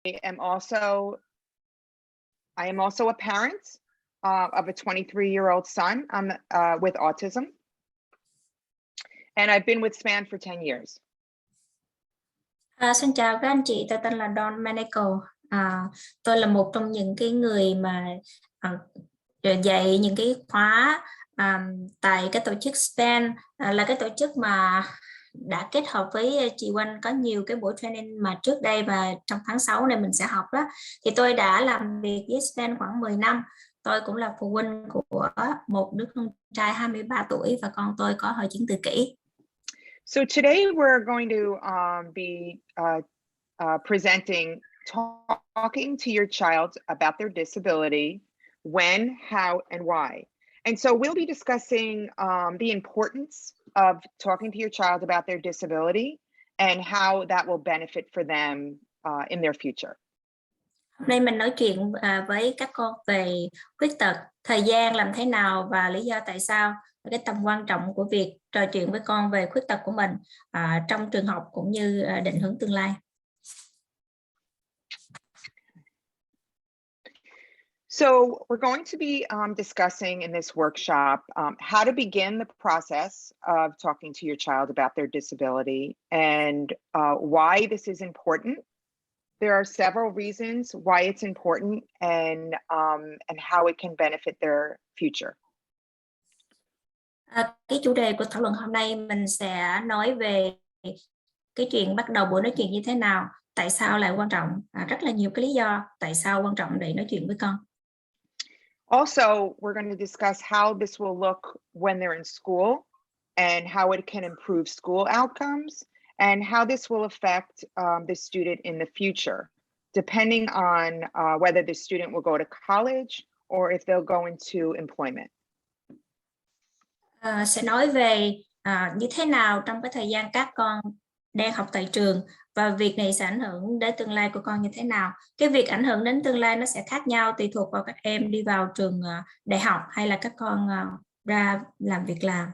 I am also a parent of a 23-year-old son with autism. And I've been with SPAN for 10 years. Xin chào các anh chị, tôi tên là Dawn Monaco. Tôi là một trong những cái người mà dạy những cái khóa tại cái tổ chức SPAN, là cái tổ chức mà đã kết hợp với chị Oanh có nhiều cái buổi training mà trước đây và trong tháng 6 này mình sẽ học đó. Thì tôi đã làm việc với SPAN khoảng 10 năm. Tôi cũng là phụ huynh của một đứa con trai 23 tuổi và con tôi có hội chứng tự kỷ. So today we're going to be presenting talking to your child about their disability, when, how, and why. And so we'll be discussing the importance of talking to your child about their disability and how that will benefit for them in their future. Hôm nay mình nói chuyện với các con về khuyết tật, thời gian làm thế nào và lý do tại sao, và cái tầm quan trọng của việc trò chuyện với con về khuyết tật của mình trong trường học cũng như định hướng tương lai. So we're going to be discussing in this workshop how to begin the process of talking to your child about their disability and why this is important. There are several reasons why it's important and how it can benefit their future. Cái chủ đề của thảo luận hôm nay mình sẽ nói về cái chuyện bắt đầu buổi nói chuyện như thế nào, tại sao lại quan trọng, rất là nhiều cái lý do tại sao quan trọng để nói chuyện với con. Also, we're going to discuss how this will look when they're in school and how it can improve school outcomes and how this will affect the student in the future, depending on whether the student will go to college or if they'll go into employment. Sẽ nói về như thế nào trong cái thời gian các con đang học tại trường và việc này sẽ ảnh hưởng đến tương lai của con như thế nào. Cái việc ảnh hưởng đến tương lai nó sẽ khác nhau tùy thuộc vào các em đi vào trường đại học hay là các con ra làm việc làm.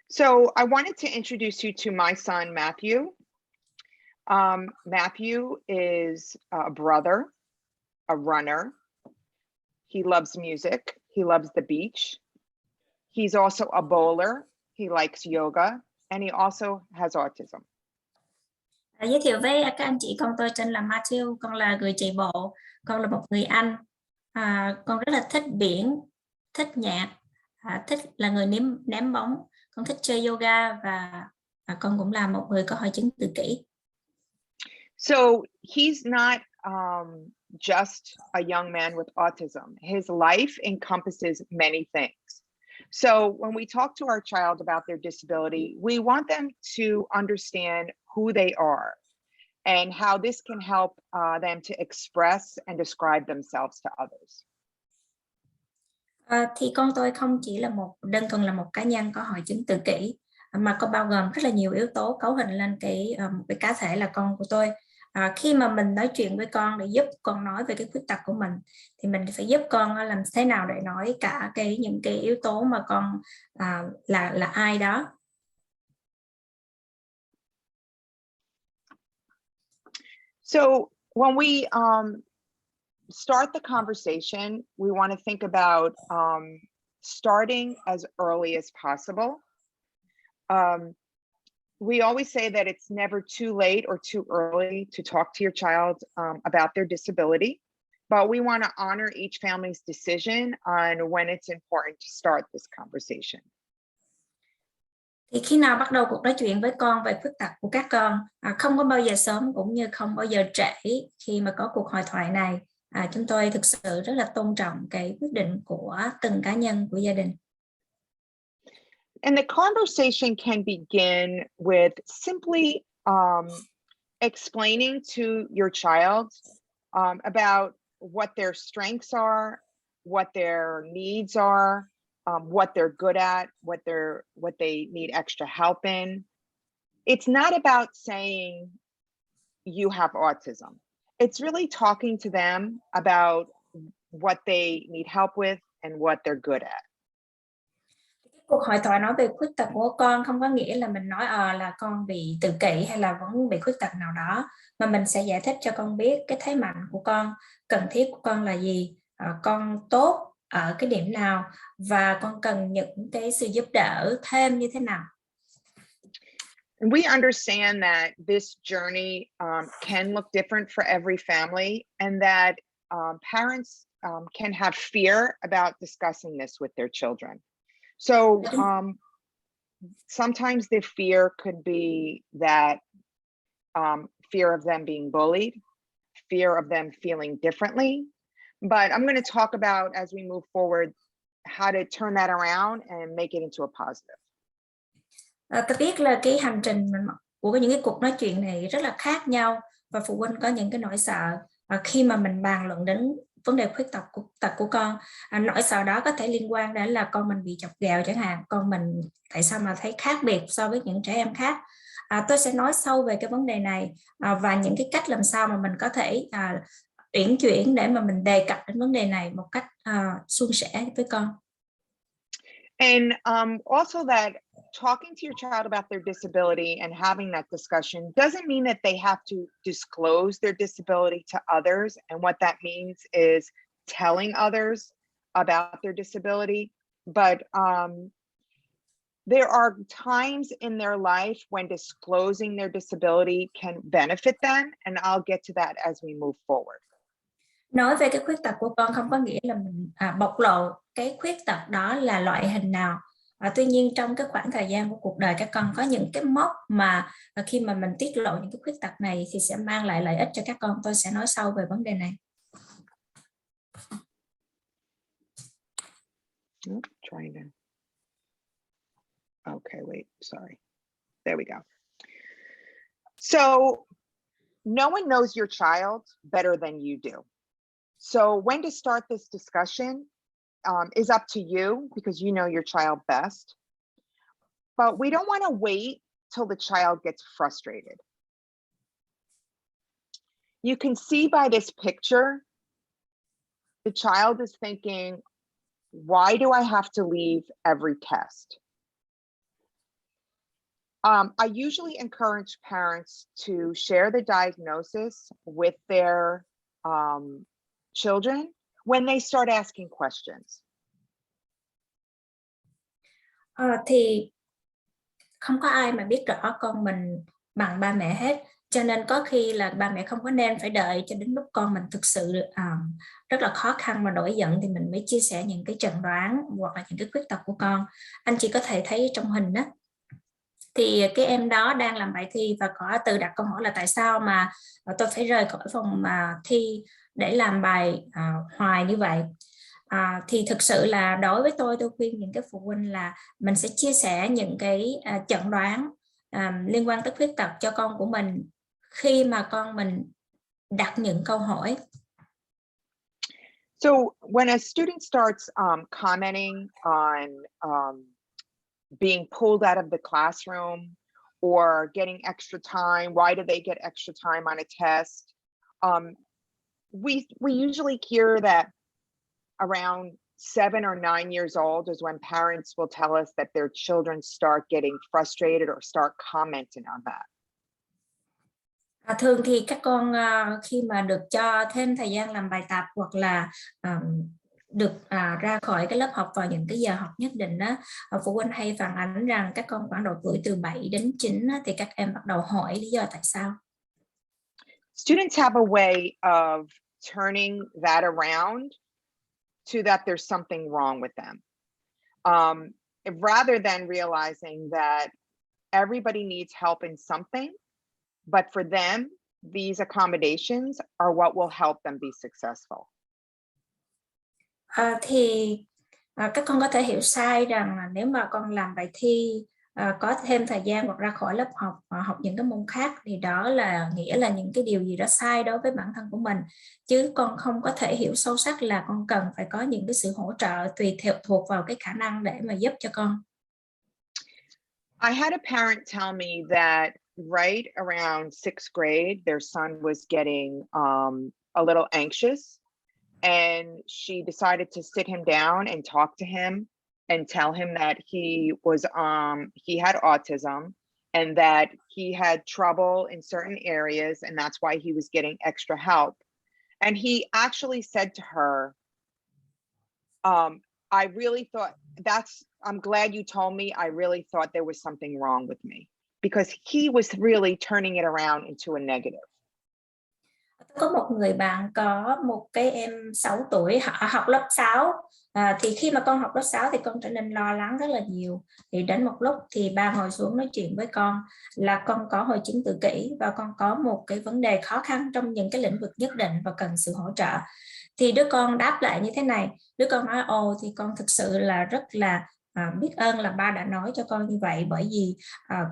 So I wanted to introduce you to my son, Matthew. Matthew is a brother, a runner. He loves music. He loves the beach. He's also a bowler. He likes yoga, and he also has autism. Giới thiệu với các anh chị, con tôi tên là Matthew, con là người chạy bộ, con là một người Anh, con rất là thích biển, thích nhạc, thích là người ném bóng, con thích chơi yoga và con cũng là một người có hội chứng tự kỷ. So he's not just a young man with autism. His life encompasses many things. So when we talk to our child about their disability, we want them to understand who they are and how this can help them to express and describe themselves to others. Thì con tôi không chỉ là đơn thuần là một cá nhân có hội chứng tự kỷ, mà có bao gồm rất là nhiều yếu tố cấu hình lên một cái cá thể là con của tôi. Khi mà mình nói chuyện với con để giúp con nói về cái khuyết tật của mình thì mình phải giúp con làm thế nào để nói cả những cái yếu tố mà con là ai đó. So when we start the conversation, we want to think about starting as early as possible. We always say that it's never too late or too early to talk to your child about their disability, but we want to honor each family's decision on when it's important to start this conversation. Thì khi nào bắt đầu cuộc nói chuyện với con về khuyết tật của các con, không có bao giờ sớm cũng như không bao giờ trễ khi mà có cuộc hội thoại này. Chúng tôi thực sự rất là tôn trọng cái quyết định của từng cá nhân của gia đình. And the conversation can begin with simply explaining to your child about what their strengths are, what their needs are, what they're good at, what they need extra help in. It's not about saying you have autism. It's really talking to them about what they need help with and what they're good at. Cuộc hội thoại nói về khuyết tật của con không có nghĩa là mình nói là con bị tự kỷ hay là vẫn bị khuyết tật nào đó, mà mình sẽ giải thích cho con biết cái thế mạnh của con, cần thiết của con là gì, con tốt ở cái điểm nào và con cần những cái sự giúp đỡ thêm như thế nào. We understand that this journey can look different for every family, and that parents can have fear about discussing this with their children. So sometimes the fear could be that fear of them being bullied, fear of them feeling differently. But I'm going to talk about, as we move forward, how to turn that around and make it into a positive. Tôi biết là cái hành trình của những cái cuộc nói chuyện này rất là khác nhau, và phụ huynh có những cái nỗi sợ khi mà mình bàn luận đến vấn đề khuyết tật của con. Nỗi sợ đó có thể liên quan đến là con mình bị chọc ghẹo chẳng hạn, con mình tại sao mà thấy khác biệt so với những trẻ em khác. Tôi sẽ nói sâu về cái vấn đề này và những cái cách làm sao mà mình có thể uyển chuyển để mà mình đề cập đến vấn đề này một cách suôn sẻ với con. And also that talking to your child about their disability and having that discussion doesn't mean that they have to disclose their disability to others. And what that means is telling others about their disability. But there are times in their life when disclosing their disability can benefit them. And I'll get to that as we move forward. Nói về cái khuyết tật của con không có nghĩa là mình bộc lộ cái khuyết tật đó là loại hình nào. Tuy nhiên trong cái khoảng thời gian của cuộc đời các con có những cái mốc mà khi mà mình tiết lộ những cái khuyết tật này thì sẽ mang lại lợi ích cho các con. Tôi sẽ nói sâu về vấn đề này. Okay, wait, sorry. There we go. So no one knows your child better than you do. So when to start this discussion is up to you, because you know your child best. But we don't want to wait till the child gets frustrated. You can see by this picture, the child is thinking, why do I have to leave every test? I usually encourage parents to share the diagnosis with their children when they start asking questions. Thì không có ai mà biết rõ con mình bằng ba mẹ hết, cho nên có khi là ba mẹ không có nên phải đợi cho đến lúc con mình thực sự rất là khó khăn và nổi giận thì mình mới chia sẻ những cái chẩn đoán hoặc là những cái khuyết tật của con. Anh chị có thể thấy trong hình đó, thì cái em đó đang làm bài thi và có tự đặt câu hỏi là tại sao mà tôi phải rời khỏi phòng thi để làm bài hoài như vậy. Thì thực sự là đối với tôi khuyên những cái phụ huynh là mình sẽ chia sẻ những cái chẩn đoán liên quan tới khuyết tật cho con của mình khi mà con mình đặt những câu hỏi. So when a student starts commenting on being pulled out of the classroom or getting extra time, why do they get extra time on a test? We usually hear that around 7 or 9 years old is when parents will tell us that their children start getting frustrated or start commenting on that. Thường thì các con khi mà được cho thêm thời gian làm bài tập hoặc là được ra khỏi cái lớp học vào những cái giờ học nhất định đó, phụ huynh hay phản ánh rằng các con khoảng độ tuổi từ 7 đến 9 thì các em bắt đầu hỏi lý do tại sao. Students have a way of turning that around to that there's something wrong with them. Rather than realizing that everybody needs help in something, but for them, these accommodations are what will help them be successful. Thì các con có thể hiểu sai rằng nếu mà con làm bài thi, có thêm thời gian hoặc ra khỏi lớp học, học những cái môn khác thì đó là nghĩa là những cái điều gì đó sai đối với bản thân của mình, chứ con không có thể hiểu sâu sắc là con cần phải có những cái sự hỗ trợ tùy thuộc vào cái khả năng để mà giúp cho con. I had a parent tell me that right around 6th grade, their son was getting a little anxious, and she decided to sit him down and talk to him and tell him that he had autism and that he had trouble in certain areas, and that's why he was getting extra help. And he actually said to her, I really thought I'm glad you told me. I really thought there was something wrong with me, because he was really turning it around into a negative. Có một người bạn có một cái em 6 tuổi học lớp 6. Thì khi mà con học lớp 6 thì con trở nên lo lắng rất là nhiều. Thì đến một lúc thì ba ngồi xuống nói chuyện với con là con có hội chứng tự kỷ và con có một cái vấn đề khó khăn trong những cái lĩnh vực nhất định và cần sự hỗ trợ. Thì đứa con đáp lại như thế này, đứa con nói thì con thực sự là rất là biết ơn là ba đã nói cho con như vậy, bởi vì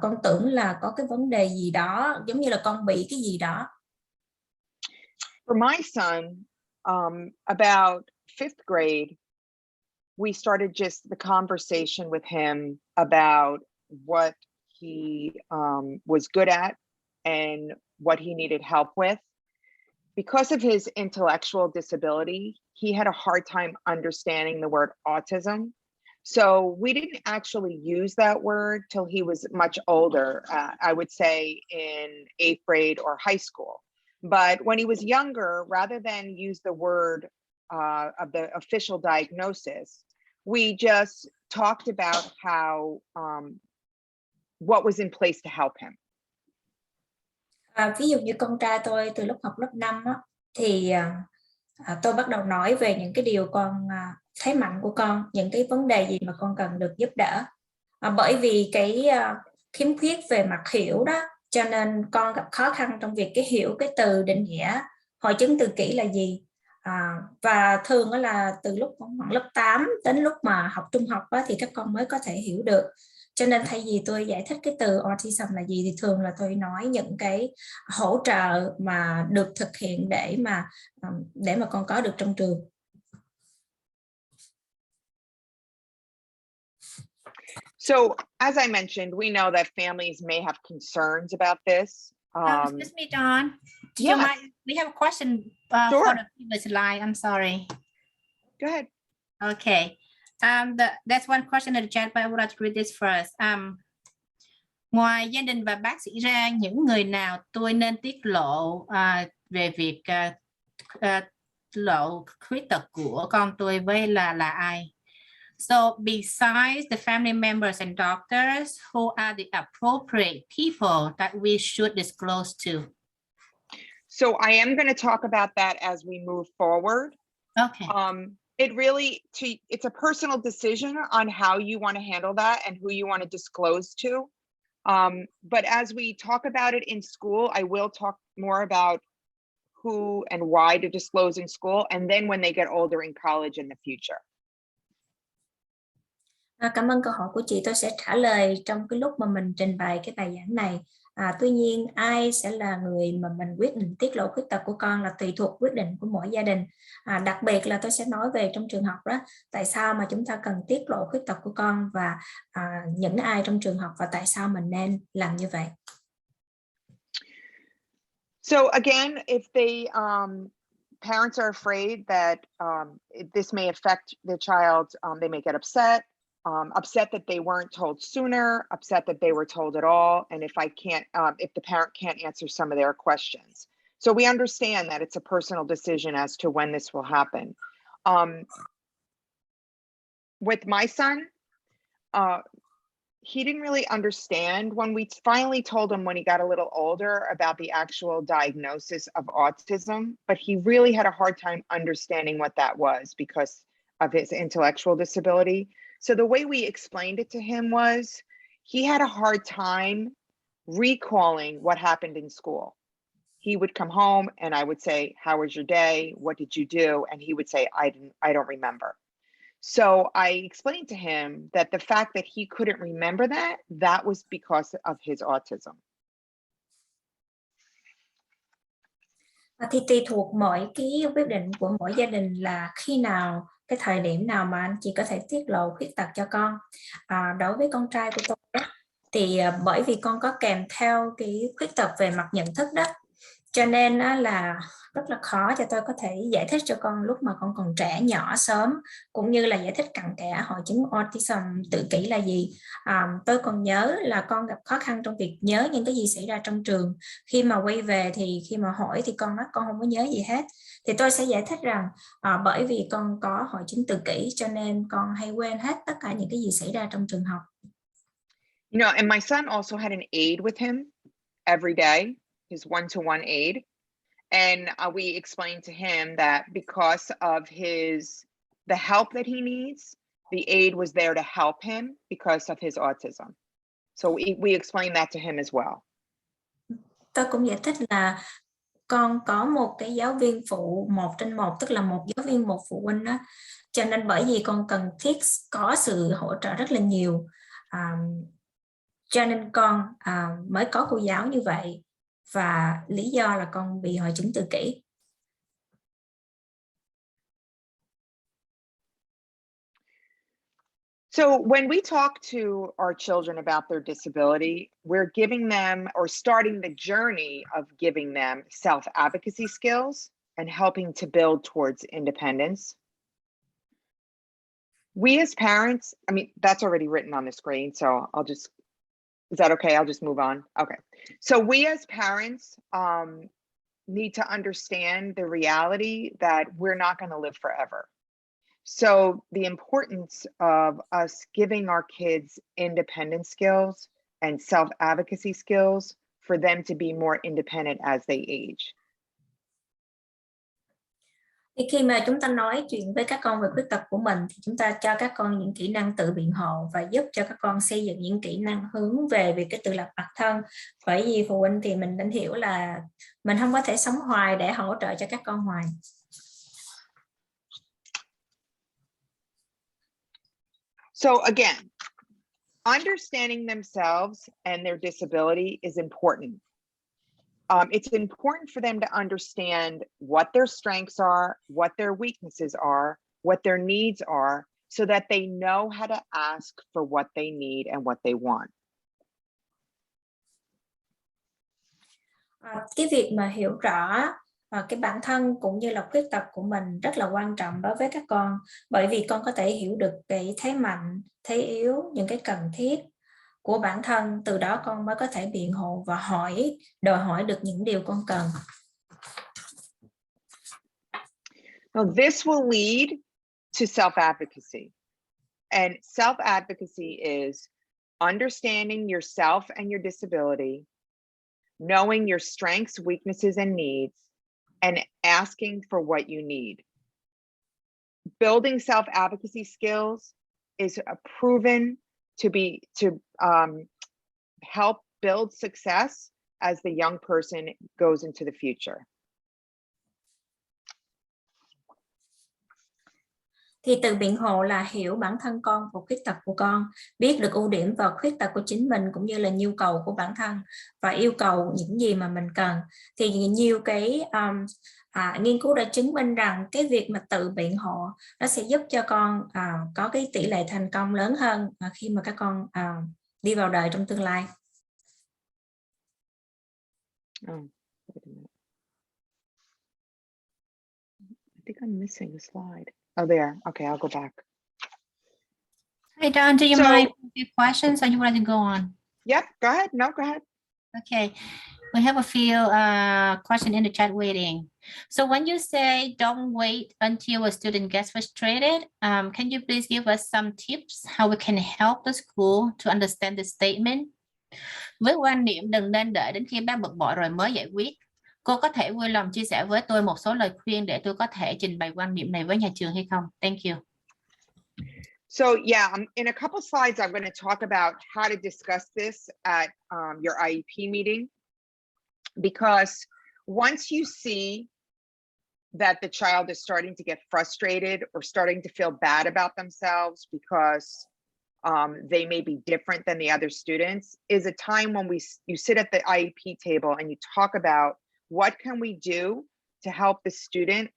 con tưởng là có cái vấn đề gì đó, giống như là con bị cái gì đó. For my son, about 5th grade, we started just the conversation with him about what he was good at and what he needed help with. Because of his intellectual disability, he had a hard time understanding the word autism. So we didn't actually use that word till he was much older, I would say in 8th grade or high school. But when he was younger, rather than use the word of the official diagnosis, we just talked about how what was in place to help him. Ví dụ như con trai tôi từ lúc học lớp 5 á, thì tôi bắt đầu nói về những cái điều con thế mạnh của con, những cái vấn đề gì mà con cần được giúp đỡ. Bởi vì cái khiếm khuyết về mặt hiểu đó, cho nên con gặp khó khăn trong việc cái hiểu cái từ định nghĩa hội chứng tự kỷ là gì. Và thường là từ lúc khoảng lớp 8 đến lúc mà học trung học đó, thì các con mới có thể hiểu được. Cho nên thay vì tôi giải thích cái từ autism là gì thì thường là tôi nói những cái hỗ trợ mà được thực hiện để mà con có được trong trường. So, as I mentioned, we know that families may have concerns about this. Excuse me, Dawn. Do you mind? We have a question sure. for the previous slide. I'm sorry. Go ahead. Okay. That's one question in the chat, but I would like to read this first. Ngoài gia đình và bác sĩ ra, những người nào tôi nên tiết lộ về việc lộ khuyết tật của con tôi với là ai? So besides the family members and doctors, who are the appropriate people that we should disclose to? So I am going to talk about that as we move forward. Okay. It's a personal decision on how you want to handle that and who you want to disclose to. But as we talk about it in school, I will talk more about who and why to disclose in school, and then when they get older in college in the future. Cảm ơn câu hỏi của chị, tôi sẽ trả lời trong cái lúc mà mình trình bày cái bài giảng này. Tuy nhiên ai sẽ là người mà mình quyết định tiết lộ khuyết tật của con là tùy thuộc quyết định của mỗi gia đình. Đặc biệt là tôi sẽ nói về trong trường học đó, tại sao mà chúng ta cần tiết lộ khuyết tật của con và những ai trong trường học và tại sao mình nên làm như vậy. So again, if the parents are afraid that this may affect the child, they may get upset. Upset that they weren't told sooner, upset that they were told at all, and if the parent can't answer some of their questions. So we understand that it's a personal decision as to when this will happen. With my son, he didn't really understand when we finally told him when he got a little older about the actual diagnosis of autism, but he really had a hard time understanding what that was because of his intellectual disability. So the way we explained it to him was he had a hard time recalling what happened in school. He would come home and I would say, "How was your day? What did you do?" And he would say, I don't remember. So I explained to him that the fact that he couldn't remember that was because of his autism. Thì tùy thuộc mỗi cái quyết định của mỗi gia đình là khi nào, cái thời điểm nào mà anh chị có thể tiết lộ khuyết tật cho con. Đối với con trai của tôi đó, thì bởi vì con có kèm theo cái khuyết tật về mặt nhận thức đó, Cho nên là rất là khó cho tôi có thể giải thích cho con lúc mà con còn trẻ nhỏ sớm, cũng như là giải thích cặn kẽ hội chứng autism tự kỷ là gì. Tôi còn nhớ là con gặp khó khăn trong việc nhớ những cái gì xảy ra trong trường. Khi mà quay về thì khi mà hỏi thì con nói con không có nhớ gì hết. Thì tôi sẽ giải thích rằng bởi vì con có hội chứng tự kỷ cho nên con hay quên hết tất cả những cái gì xảy ra trong trường học. You know, and my son also had an aide with him every day, his one-to-one aide. And we explained to him that because of the help that he needs, the aide was there to help him because of his autism. So we explained that to him as well. Tôi cũng giải thích là con có một cái giáo viên phụ 1/1, tức là một giáo viên một phụ huynh đó. Cho nên bởi vì con cần thiết có sự hỗ trợ rất là nhiều. Cho nên con mới có cô giáo như vậy. Và lý do là con bị hội chứng tự kỷ. So when we talk to our children about their disability, we're giving them or starting the journey of giving them self-advocacy skills and helping to build towards independence. We as parents, I mean, that's already written on the screen, so is that okay? I'll just move on. Okay. So we as parents need to understand the reality that we're not going to live forever. So the importance of us giving our kids independent skills and self-advocacy skills for them to be more independent as they age. Thì khi mà chúng ta nói chuyện với các con về khuyết tật của mình thì chúng ta cho các con những kỹ năng tự biện hộ và giúp cho các con xây dựng những kỹ năng hướng về việc cái tự lập bản thân. Bởi vì phụ huynh thì mình nên hiểu là mình không có thể sống hoài để hỗ trợ cho các con hoài. So again, understanding themselves and their disability is important. It's important for them to understand what their strengths are, what their weaknesses are, what their needs are, so that they know how to ask for what they need and what they want. Cái việc mà hiểu rõ cái bản thân cũng như là khuyết tật của mình rất là quan trọng đối với các con, bởi vì con có thể hiểu được cái thế mạnh, thế yếu, những cái cần thiết của bản thân, từ đó con mới có thể biện hộ và đòi hỏi được những điều con cần. Now, this will lead to self-advocacy. And self-advocacy is understanding yourself and your disability, knowing your strengths, weaknesses, and needs, and asking for what you need. Building self-advocacy skills is proven to help build success as the young person goes into the future. Thì tự biện hộ là hiểu bản thân con và khuyết tật của con, biết được ưu điểm và khuyết tật của chính mình cũng như là nhu cầu của bản thân và yêu cầu những gì mà mình cần. Thì nhiều cái nghiên cứu đã chứng minh rằng cái việc mà tự biện hộ nó sẽ giúp cho con có cái tỷ lệ thành công lớn hơn khi mà các con đi vào đời trong tương lai. Oh, wait a minute. I think I'm missing a slide. Oh, there. Okay, I'll go back. Hey, Dawn, do you mind a few questions or you want to go on? Yep, go ahead. No, go ahead. Okay, we have a few questions in the chat waiting. So when you say don't wait until a student gets frustrated, can you please give us some tips how we can help the school to understand this statement? Với quan niệm đừng nên đợi đến khi bác bực bội rồi mới giải quyết, cô có thể vui lòng chia sẻ với tôi một số lời khuyên để tôi có thể trình bày quan niệm này với nhà trường hay không? Thank you. So yeah, in a couple slides, I'm going to talk about how to discuss this at your IEP meeting, because once you see that the child is starting to get frustrated or starting to feel bad about themselves because they may be different than the other students, is a time when you sit at the IEP table and you talk about what can we do to help the student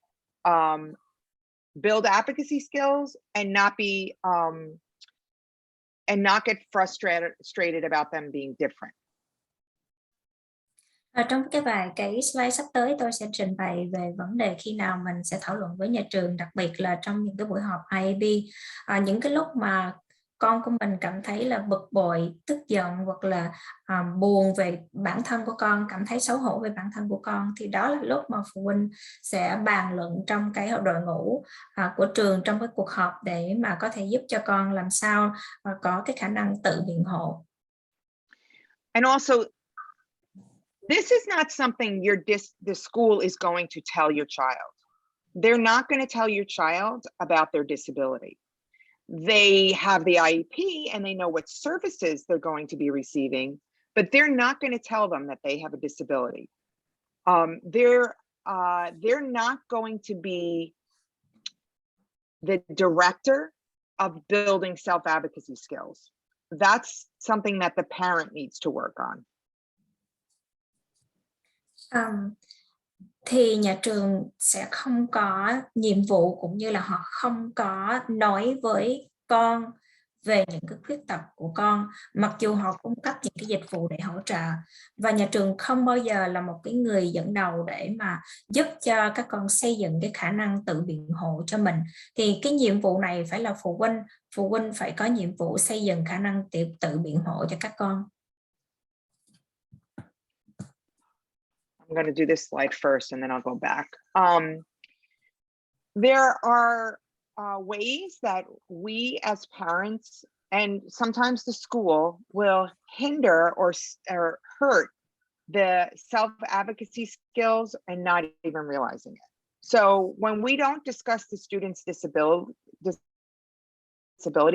build advocacy skills and not be and not get frustrated about them being different. Trong cái slide sắp tới tôi sẽ trình bày về vấn đề khi nào mình sẽ thảo luận với nhà trường, đặc biệt là trong những cái buổi họp IAB. Những cái lúc mà con của mình cảm thấy là bực bội, tức giận hoặc là buồn về bản thân của con, cảm thấy xấu hổ về bản thân của con, thì đó là lúc mà phụ huynh sẽ bàn luận trong cái đội ngũ của trường trong cái cuộc họp để mà có thể giúp cho con làm sao có cái khả năng tự biện hộ. And also, this is not something the school is going to tell your child. They're not going to tell your child about their disability. They have the IEP and they know what services they're going to be receiving, but they're not going to tell them that they have a disability. They're not going to be the director of building self-advocacy skills. That's something that the parent needs to work on. Thì nhà trường sẽ không có nhiệm vụ cũng như là họ không có nói với con về những cái khuyết tật của con, mặc dù họ cung cấp những cái dịch vụ để hỗ trợ, và nhà trường không bao giờ là một cái người dẫn đầu để mà giúp cho các con xây dựng cái khả năng tự biện hộ cho mình. Thì cái nhiệm vụ này phải là phụ huynh phải có nhiệm vụ xây dựng khả năng tự biện hộ cho các con. I'm going to do this slide first and then I'll go back. There are ways that we as parents and sometimes the school will hinder or hurt the self-advocacy skills and not even realizing it. So when we don't discuss the student's disability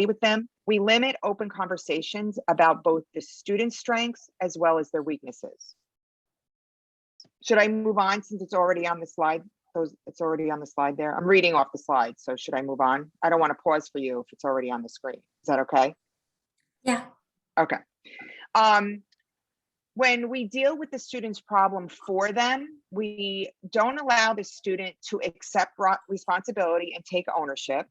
with them, we limit open conversations about both the student's strengths as well as their weaknesses. Should I move on since it's already on the slide? It's already on the slide there. I'm reading off the slide, so should I move on? I don't want to pause for you if it's already on the screen. Is that okay? Yeah. Okay. When we deal with the student's problem for them, we don't allow the student to accept responsibility and take ownership.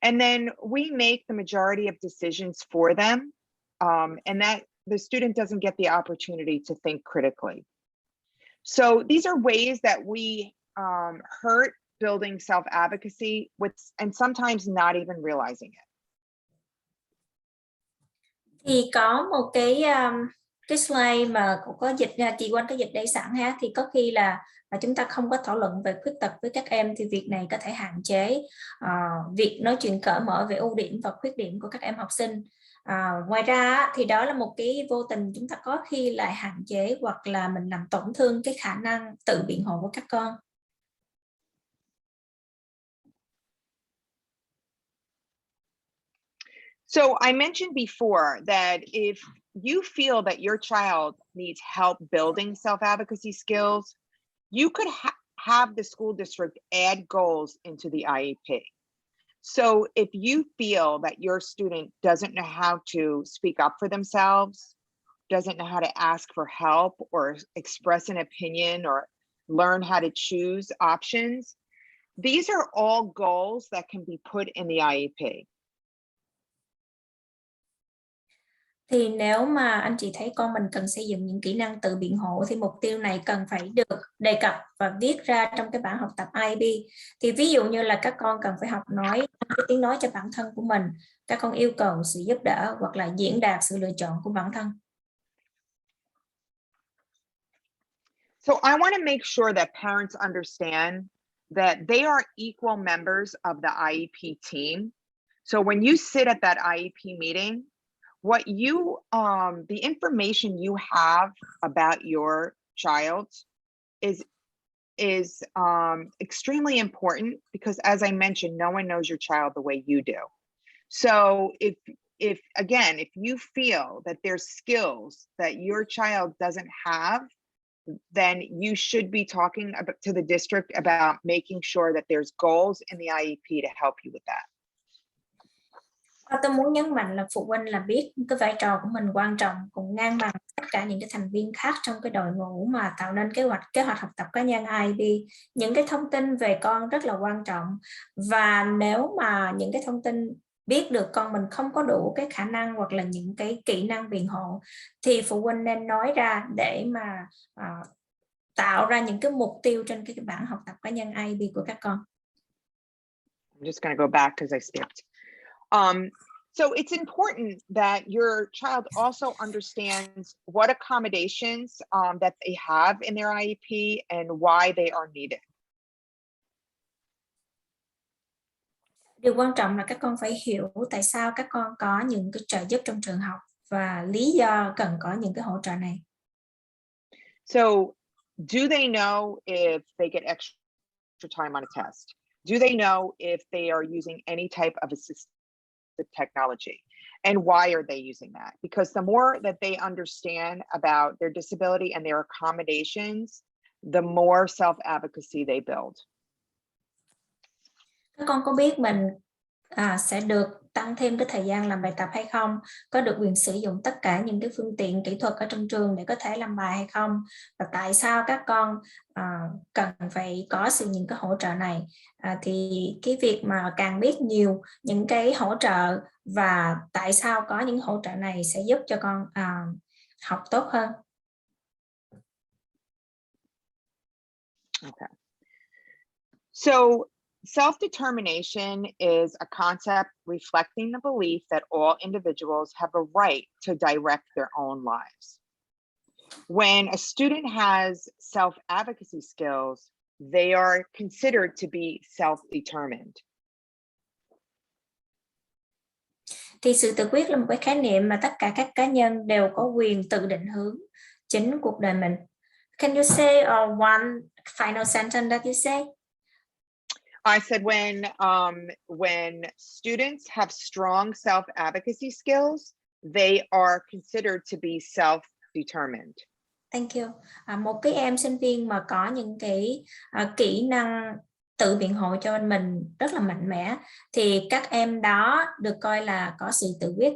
And then we make the majority of decisions for them, and that the student doesn't get the opportunity to think critically. So these are ways that we hurt building self-advocacy and sometimes not even realizing it. Thì có một cái slide mà cũng có dịch ra, chị Quanh có dịch đây sẵn ha, thì có khi là chúng ta không có thảo luận về khuyết tật với các em thì việc này có thể hạn chế việc nói chuyện cởi mở về ưu điểm và khuyết điểm của các em học sinh. Ngoài ra thì đó là một cái vô tình chúng ta có khi lại hạn chế hoặc là mình làm tổn thương cái khả năng tự biện hộ của các con. So I mentioned before that if you feel that your child needs help building self-advocacy skills, you could have the school district add goals into the IEP. So if you feel that your student doesn't know how to speak up for themselves, doesn't know how to ask for help or express an opinion or learn how to choose options, these are all goals that can be put in the IEP. Thì nếu mà anh chị thấy con mình cần xây dựng những kỹ năng tự biện hộ thì mục tiêu này cần phải được đề cập và viết ra trong cái bản học tập IEP. Thì ví dụ như là các con cần phải học nói cái tiếng nói cho bản thân của mình, các con yêu cầu sự giúp đỡ hoặc là diễn đạt sự lựa chọn của bản thân. So I want to make sure that parents understand that they are equal members of the IEP team. So when you sit at that IEP meeting, what you the information you have about your child is extremely important, because as I mentioned, no one knows your child the way you do. So if again, if you feel that there's skills that your child doesn't have, then you should be talking to the district about making sure that there's goals in the IEP to help you with that. Tôi muốn nhấn mạnh là phụ huynh là biết cái vai trò của mình quan trọng cùng ngang bằng tất cả những cái thành viên khác trong cái đội ngũ mà tạo nên kế hoạch học tập cá nhân IEP. Những cái thông tin về con rất là quan trọng, và nếu mà những cái thông tin biết được con mình không có đủ cái khả năng hoặc là những cái kỹ năng biện hộ, thì phụ huynh nên nói ra để mà tạo ra những cái mục tiêu trên cái bảng học tập cá nhân IEP của các con. I'm just going to go back because I skipped. So it's important that your child also understands what accommodations that they have in their IEP and why they are needed. Điều quan trọng là các con phải hiểu tại sao các con có những cái trợ giúp trong trường học và lý do cần có những cái hỗ trợ này. So do they know if they get extra time on a test? Do they know if they are using any type of assistive technology? And why are they using that? Because the more that they understand about their disability and their accommodations, the more self-advocacy they build. Các con có biết mình sẽ được tăng thêm cái thời gian làm bài tập hay không? Có được quyền sử dụng tất cả những cái phương tiện kỹ thuật ở trong trường để có thể làm bài hay không? Và tại sao các con cần phải có những cái hỗ trợ này? Thì cái việc mà càng biết nhiều những cái hỗ trợ và tại sao có những hỗ trợ này sẽ giúp cho con học tốt hơn. Okay. So self-determination is a concept reflecting the belief that all individuals have a right to direct their own lives. When a student has self-advocacy skills, they are considered to be self-determined. Thì sự tự quyết là một cái khái niệm mà tất cả các cá nhân đều có quyền tự định hướng chính cuộc đời mình. Can you say one final sentence that you say? I said when students have strong self-advocacy skills, they are considered to be self-determined. Thank you. Một cái em sinh viên mà có những cái kỹ năng tự biện hộ cho mình rất là mạnh mẽ thì các em đó được coi là có sự tự quyết.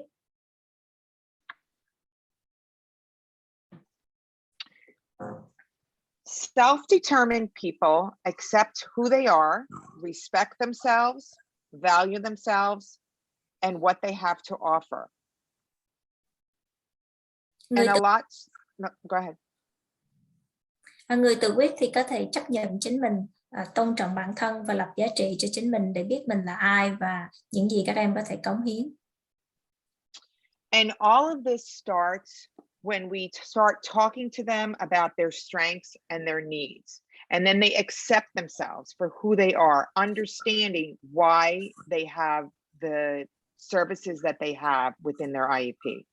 Self-determined people accept who they are, respect themselves, value themselves, and what they have to offer. Go ahead. Người tự quyết thì có thể chấp nhận chính mình, tôn trọng bản thân và lập giá trị cho chính mình để biết mình là ai và những gì các em có thể cống hiến. And all of this starts when we start talking to them about their strengths and their needs. And then they accept themselves for who they are, understanding why they have the services that they have within their IEP.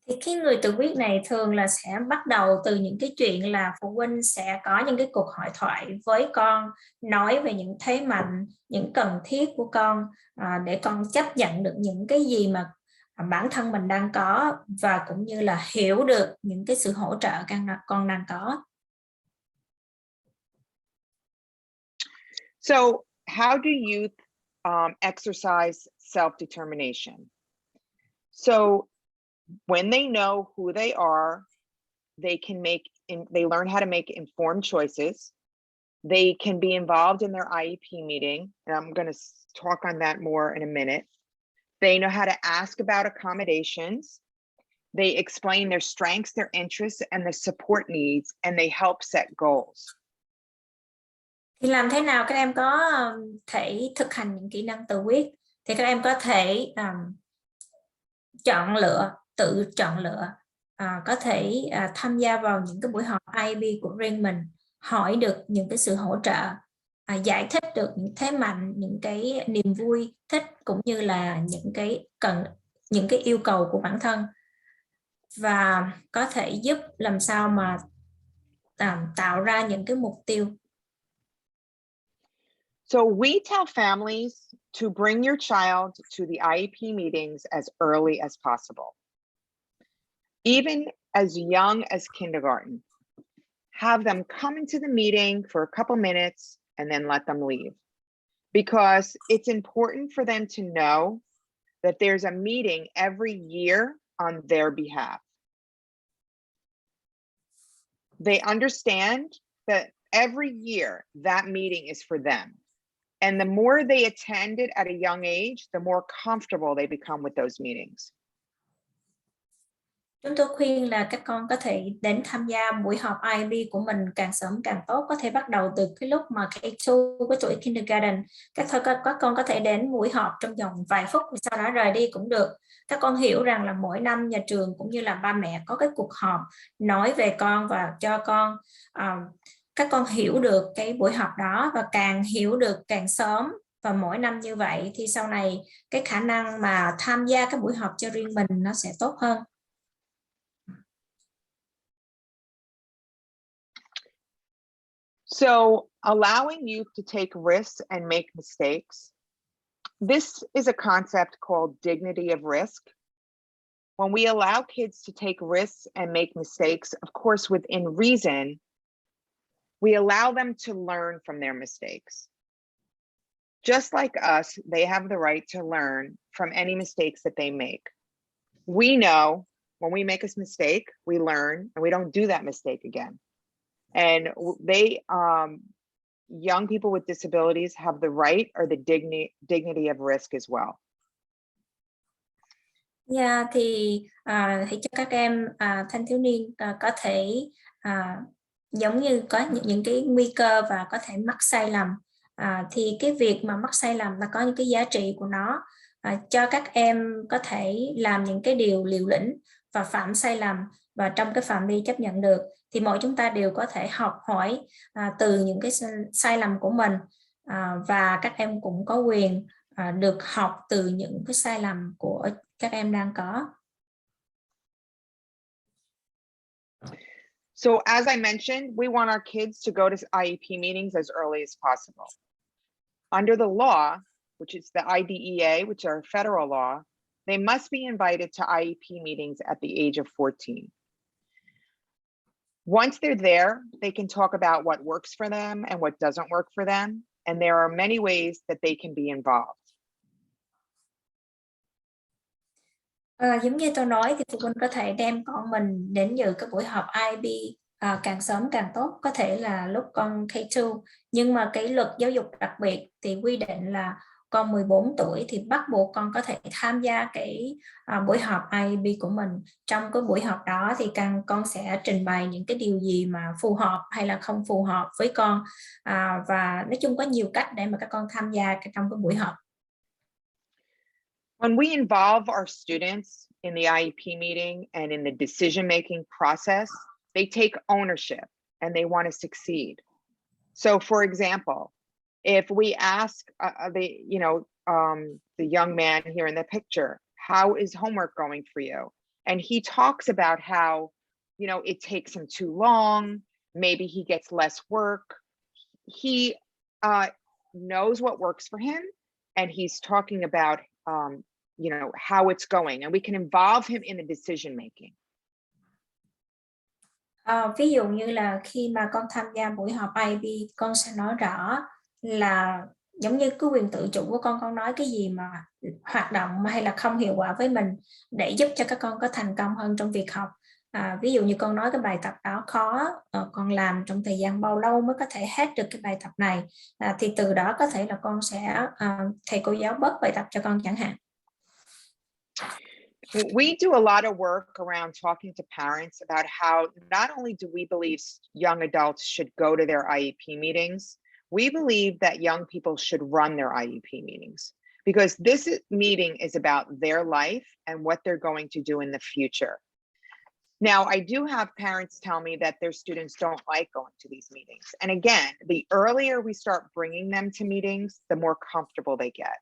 Thì cái người tự quyết này thường là sẽ bắt đầu từ những cái chuyện là phụ huynh sẽ có những cái cuộc hội thoại với con, nói về những thế mạnh, những cần thiết của con để con chấp nhận được những cái gì mà bản thân mình đang có và cũng như là hiểu được những cái sự hỗ trợ con đang có. So how do youth exercise self-determination? So when they know who they are, they learn how to make informed choices. They can be involved in their IEP meeting. And I'm going to talk on that more in a minute. They know how to ask about accommodations. They explain their strengths, their interests, and their support needs, and they help set goals. Thì làm thế nào các em có thể thực hành những kỹ năng tự quyết? Thì các em có thể tự chọn lựa, có thể tham gia vào những cái buổi họp IEP của riêng mình, hỏi được những cái sự hỗ trợ, giải thích được những thế mạnh, những cái niềm vui thích cũng như là những cái yêu cầu của bản thân và có thể giúp làm sao mà tạo ra những cái mục tiêu. So we tell families to bring your child to the IEP meetings as early as possible. Even as young as kindergarten. Have them come into the meeting for a couple minutes and then let them leave. Because it's important for them to know that there's a meeting every year on their behalf. They understand that every year that meeting is for them. And the more they attend it at a young age, the more comfortable they become with those meetings. Chúng tôi khuyên là các con có thể đến tham gia buổi họp IB của mình càng sớm càng tốt, có thể bắt đầu từ cái lúc mà K2 của tuổi kindergarten. Các con có thể đến buổi họp trong vòng vài phút và sau đó rời đi cũng được. Các con hiểu rằng là mỗi năm nhà trường cũng như là ba mẹ có cái cuộc họp nói về con và cho con. Các con hiểu được cái buổi họp đó và càng hiểu được càng sớm và mỗi năm như vậy thì sau này cái khả năng mà tham gia cái buổi họp cho riêng mình nó sẽ tốt hơn. So allowing youth to take risks and make mistakes. This is a concept called dignity of risk. When we allow kids to take risks and make mistakes, of course, within reason, we allow them to learn from their mistakes. Just like us, they have the right to learn from any mistakes that they make. We know when we make a mistake, we learn and we don't do that mistake again. And young people with disabilities have the right or the dignity of risk as well. Yeah, thì cho các em thanh thiếu niên có thể giống như có những cái nguy cơ và có thể mắc sai lầm. Thì cái việc mà mắc sai lầm là có những cái giá trị của nó, cho các em có thể làm những cái điều liều lĩnh và phạm sai lầm và trong cái phạm vi chấp nhận được. Thì mỗi chúng ta đều có thể học hỏi từ những cái sai lầm của mình, và các em cũng có quyền được học từ những cái sai lầm của các em đang có. So as I mentioned, we want our kids to go to IEP meetings as early as possible. Under the law, which is the IDEA, which are federal law, they must be invited to IEP meetings at the age of 14. Once they're there, they can talk about what works for them and what doesn't work for them. And there are many ways that they can be involved. Giống như tôi nói thì phụ huynh có thể đem con mình đến dự cái buổi họp IB càng sớm càng tốt, có thể là lúc con K2, nhưng mà cái luật giáo dục đặc biệt thì quy định là con 14 tuổi thì bắt buộc con có thể tham gia cái buổi họp IB của mình. Trong cái buổi họp đó thì con sẽ trình bày những cái điều gì mà phù hợp hay là không phù hợp với con, và nói chung có nhiều cách để mà các con tham gia trong cái buổi họp. When we involve our students in the IEP meeting and in the decision-making process, they take ownership and they want to succeed. So for example, if we ask the young man here in the picture, how is homework going for you? And he talks about how, it takes him too long, maybe he gets less work. He knows what works for him, and he's talking about how it's going, and we can involve him in the decision making. Ví dụ như là khi mà con tham gia buổi họp IB, con sẽ nói rõ là giống như cái quyền tự chủ của con nói cái gì mà hoạt động hay là không hiệu quả với mình để giúp cho các con có thành công hơn trong việc học. Ví dụ như con nói cái bài tập đó khó, con làm trong thời gian bao lâu mới có thể hết được cái bài tập này, thì từ đó có thể là con sẽ thầy cô giáo bớt bài tập cho con chẳng hạn. We do a lot of work around talking to parents about how not only do we believe young adults should go to their IEP meetings, we believe that young people should run their IEP meetings, because this meeting is about their life and what they're going to do in the future. Now, I do have parents tell me that their students don't like going to these meetings. And again, the earlier we start bringing them to meetings, the more comfortable they get.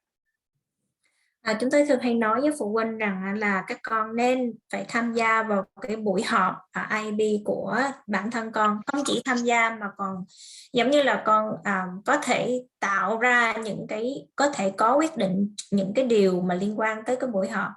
Chúng tôi thường hay nói với phụ huynh rằng là các con nên phải tham gia vào cái buổi họp IB của bản thân con. Không chỉ tham gia mà còn giống như là con có thể tạo ra những cái, có thể có quyết định những cái điều mà liên quan tới cái buổi họp,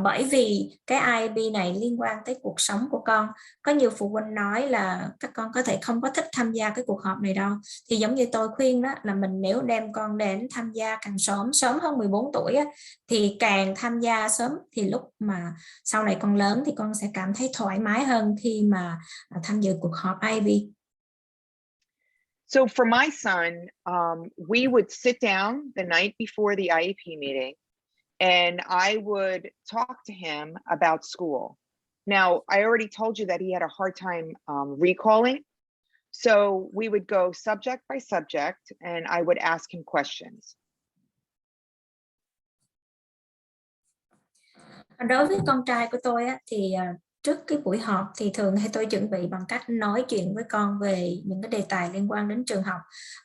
bởi vì cái IB này liên quan tới cuộc sống của con. Có nhiều phụ huynh nói là các con có thể không có thích tham gia cái cuộc họp này đâu, thì giống như tôi khuyên đó là mình nếu đem con đến tham gia càng sớm hơn 14 tuổi á, thì càng tham gia sớm thì lúc mà sau này con lớn thì con sẽ cảm thấy thoải mái hơn khi mà tham dự cuộc họp IB. So for my son, we would sit down the night before the IEP meeting and I would talk to him about school. Now, I already told you that he had a hard time recalling. So we would go subject by subject and I would ask him questions. Đối với con trai của tôi á, thì trước cái buổi họp thì thường hay tôi chuẩn bị bằng cách nói chuyện với con về những cái đề tài liên quan đến trường học.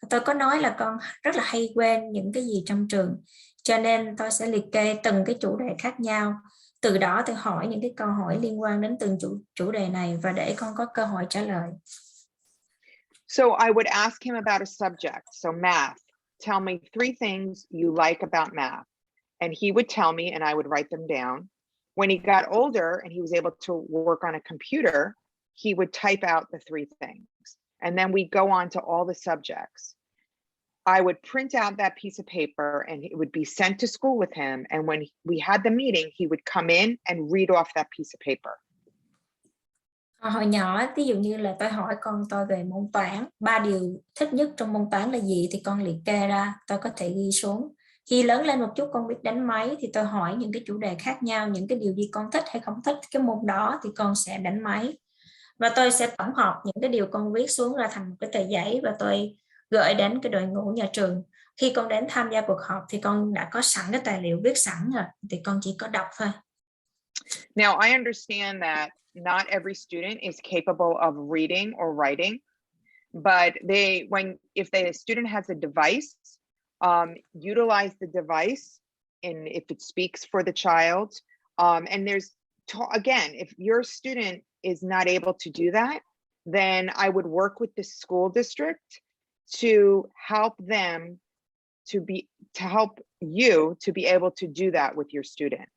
Tôi có nói là con rất là hay quên những cái gì trong trường, cho nên tôi sẽ liệt kê từng cái chủ đề khác nhau. Từ đó tôi hỏi những cái câu hỏi liên quan đến từng chủ đề này và để con có cơ hội trả lời. So I would ask him about a subject. So math, tell me 3 things you like about math. And he would tell me and I would write them down. When he got older and he was able to work on a computer, he would type out the 3 things. And then we go on to all the subjects. I would print out that piece of paper and it would be sent to school with him. And when we had the meeting, he would come in and read off that piece of paper. Hồi nhỏ, ví dụ như là tôi hỏi con tôi về môn toán, 3 điều thích nhất trong môn toán là gì thì con liệt kê ra, tôi có thể ghi xuống. Khi lớn lên một chút con biết đánh máy thì tôi hỏi những cái chủ đề khác nhau, những cái điều gì con thích hay không thích cái môn đó thì con sẽ đánh máy. Và tôi sẽ tổng hợp những cái điều con viết xuống ra thành một cái tờ giấy và tôi gửi đến cái đội ngũ nhà trường. Khi con đến tham gia cuộc họp thì con đã có sẵn cái tài liệu viết sẵn rồi, thì con chỉ có đọc thôi. Now, I understand that not every student is capable of reading or writing, but if the student has a device, utilize the device and if it speaks for the child. And again, if your student is not able to do that, then I would work with the school district to help them to help you to be able to do that with your student.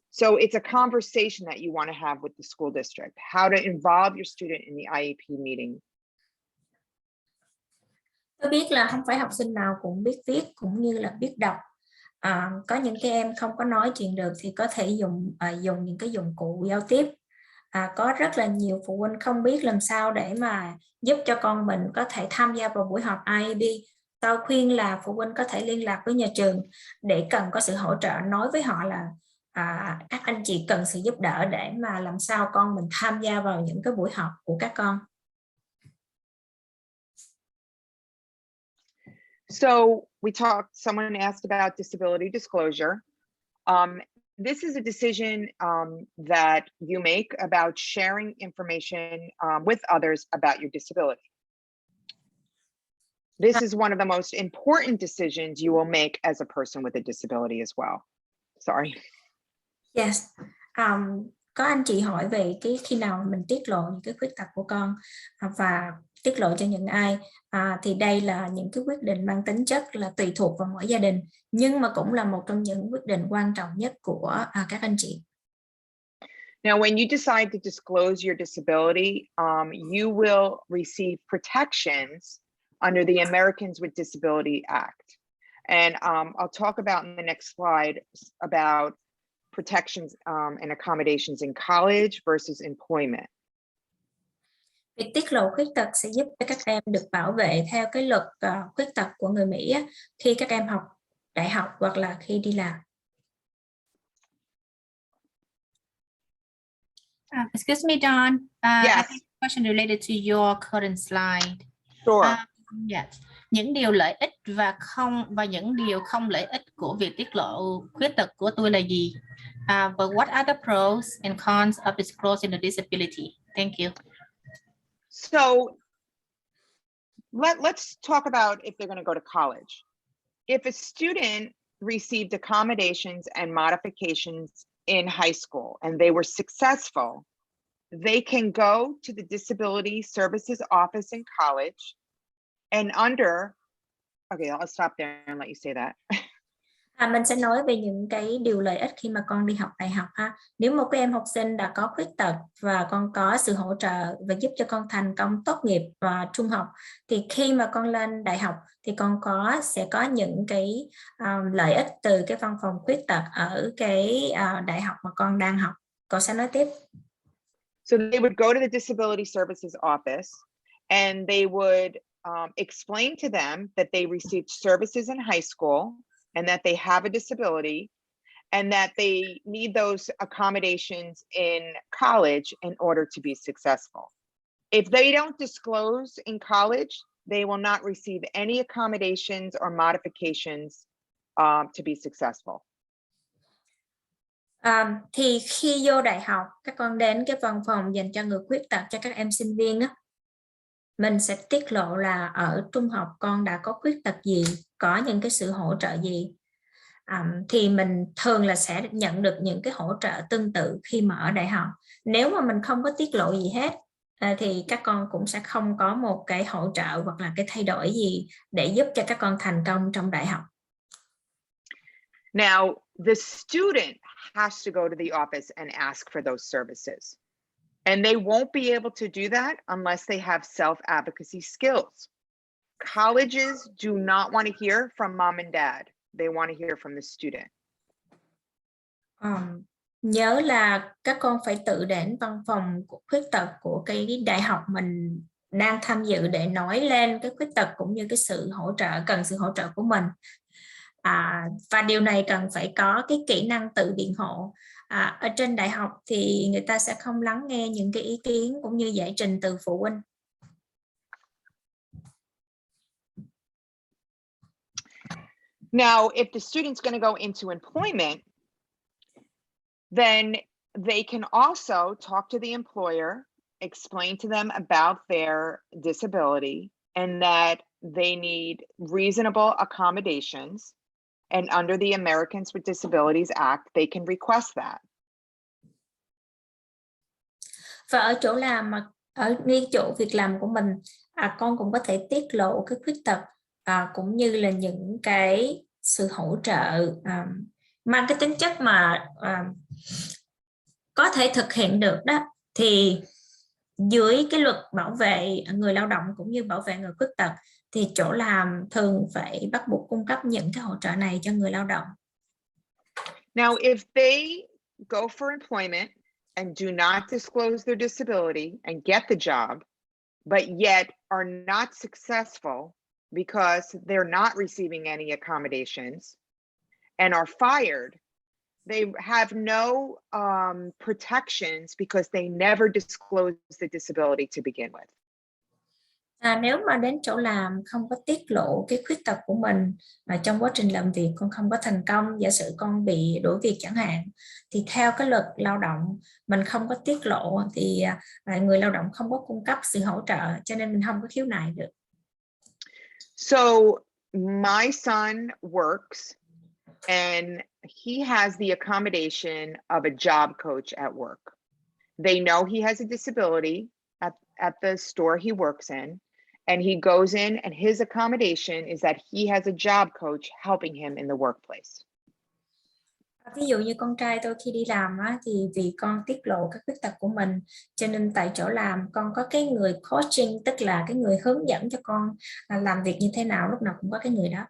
So it's a conversation that you want to have with the school district, how to involve your student in the IEP meeting. Tôi biết là không phải học sinh nào cũng biết viết cũng như là biết đọc. Có những cái em không có nói chuyện được thì có thể dùng những cái dụng cụ giao tiếp. Có rất là nhiều phụ huynh không biết làm sao để mà giúp cho con mình có thể tham gia vào buổi họp IEP. Tôi khuyên là phụ huynh có thể liên lạc với nhà trường để cần có sự hỗ trợ, nói với họ là các anh chị cần sự giúp đỡ để mà làm sao con mình tham gia vào những cái buổi họp của các con. So someone asked about disability disclosure. This is a decision that you make about sharing information with others about your disability. This is one of the most important decisions you will make as a person with a disability as well. Sorry. Yes. Có anh chị hỏi về cái khi nào mình tiết lộ những cái khuyết tật của con và tiết lộ cho những ai, thì đây là những cái quyết định mang tính chất là tùy thuộc vào mỗi gia đình, nhưng mà cũng là một trong những quyết định quan trọng nhất của các anh chị. Now, when you decide to disclose your disability, you will receive protections under the Americans with Disability Act. And I'll talk about in the next slide about protections and accommodations in college versus employment. Việc tiết lộ khuyết tật sẽ giúp cho các em được bảo vệ theo cái luật khuyết tật của người Mỹ khi các em học đại học hoặc là khi đi làm. Excuse me, Dawn. Yes. I have a question related to your current slide. Sure. Yes. Những điều lợi ích và những điều không lợi ích của việc tiết lộ khuyết tật của tôi là gì? But what are the pros and cons of disclosing the disability? Thank you. So let's talk about if they're going to go to college. If a student received accommodations and modifications in high school and they were successful, they can go to the Disability Services Office in college and okay, I'll stop there and let you say that. Mình sẽ nói về những cái điều lợi ích khi mà con đi học đại học ha. Nếu một cái em học sinh đã có khuyết tật và con có sự hỗ trợ và giúp cho con thành công tốt nghiệp và trung học, thì khi mà con lên đại học thì con sẽ có những cái lợi ích từ cái văn phòng khuyết tật ở cái đại học mà con đang học. Con sẽ nói tiếp. So they would go to the Disability Services Office and they would explain to them that they received services in high school and that they have a disability and that they need those accommodations in college in order to be successful. If they don't disclose in college, they will not receive any accommodations or modifications to be successful. Thì khi vô đại học, các con đến cái văn phòng dành cho người khuyết tật cho các em sinh viên á, mình sẽ tiết lộ là ở trung học con đã có khuyết tật gì, có những cái sự hỗ trợ gì. Thì mình thường là sẽ nhận được những cái hỗ trợ tương tự khi mà ở đại học. Nếu mà mình không có tiết lộ gì hết thì các con cũng sẽ không có một cái hỗ trợ hoặc là cái thay đổi gì để giúp cho các con thành công trong đại học. Now, the student has to go to the office and ask for those services. And they won't be able to do that unless they have self-advocacy skills. Colleges do not want to hear from mom and dad. They want to hear from the student. Nhớ là các con phải tự đến văn phòng của khuyết tật của cái đại học mình đang tham dự để nói lên cái khuyết tật cũng như cái sự hỗ trợ, cần sự hỗ trợ của mình. Và điều này cần phải có cái kỹ năng tự biện hộ. Ở trên đại học thì người ta sẽ không lắng nghe những cái ý kiến cũng như giải trình từ phụ huynh. Now, if the student's going to go into employment, then they can also talk to the employer, explain to them about their disability and that they need reasonable accommodations. And under the Americans with Disabilities Act, they can request that. Và ở chỗ làm, ở ngay chỗ việc làm của mình, con cũng có thể tiết lộ cái khuyết tật cũng như là những cái sự hỗ trợ mang cái tính chất mà có thể thực hiện được đó. Thì dưới cái luật bảo vệ người lao động cũng như bảo vệ người khuyết tật thì chỗ làm thường phải bắt buộc cung cấp những cái hỗ trợ này cho người lao động. Now, if they go for employment and do not disclose their disability and get the job, but yet are not successful because they're not receiving any accommodations and are fired, they have no protections because they never disclosed the disability to begin with. Nếu mà đến chỗ làm không có tiết lộ cái khuyết tật của mình mà trong quá trình làm việc con không có thành công, giả sử con bị đuổi việc chẳng hạn, thì theo cái luật lao động mình không có tiết lộ thì người lao động không có cung cấp sự hỗ trợ, cho nên mình không có khiếu nại được. So my son works and he has the accommodation of a job coach at work. They know he has a disability at the store he works in. And he goes in and his accommodation is that he has a job coach helping him in the workplace. Ví dụ như con trai tôi khi đi làm thì vì con tiết lộ các khuyết tật của mình, cho nên tại chỗ làm con có cái người coaching, tức là cái người hướng dẫn cho con làm việc như thế nào, lúc nào cũng có cái người đó.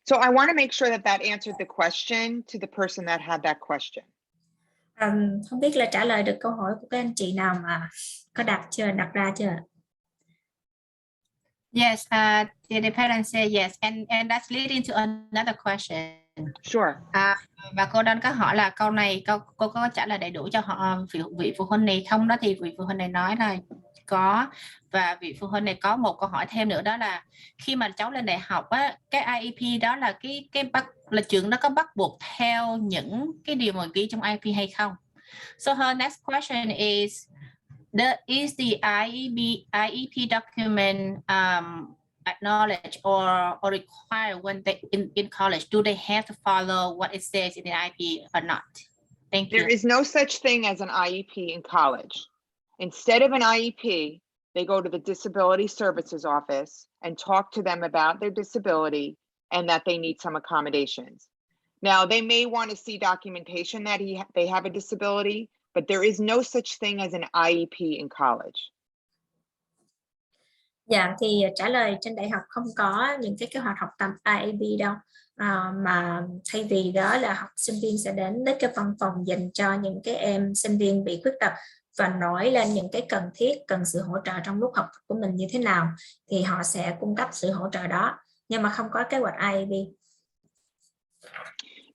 So I want to make sure that answered the question to the person that had that question. Không biết là trả lời được câu hỏi của các anh chị nào mà có đặt ra chưa? Yes, the parent said yes, and that's leading to another question. Sure. Và cô đang có hỏi là câu này cô có trả lời đầy đủ cho họ vị phụ huynh này không đó, thì vị phụ huynh này nói là có, và vị phụ huynh này có một câu hỏi thêm nữa, đó là khi mà cháu lên đại học á, cái IEP đó là cái là trường nó có bắt buộc theo những cái điều mà ghi trong IEP hay không? So her next question is is the IEP document acknowledged or required when they in college? Do they have to follow what it says in the IEP or not? Thank you. There is no such thing as an IEP in college. Instead of an IEP, they go to the Disability Services Office and talk to them about their disability and that they need some accommodations. Now, they may want to see documentation that they have a disability, but there is no such thing as an IEP in college. Dạ, thì trả lời trên đại học không có những cái kế hoạch học tập IEP đâu. Mà thay vì đó là học sinh viên sẽ đến cái văn phòng dành cho những cái em sinh viên bị khuyết tật và nói lên những cái cần thiết, cần sự hỗ trợ trong lúc học của mình như thế nào, thì họ sẽ cung cấp sự hỗ trợ đó, nhưng mà không có kế hoạch A, B.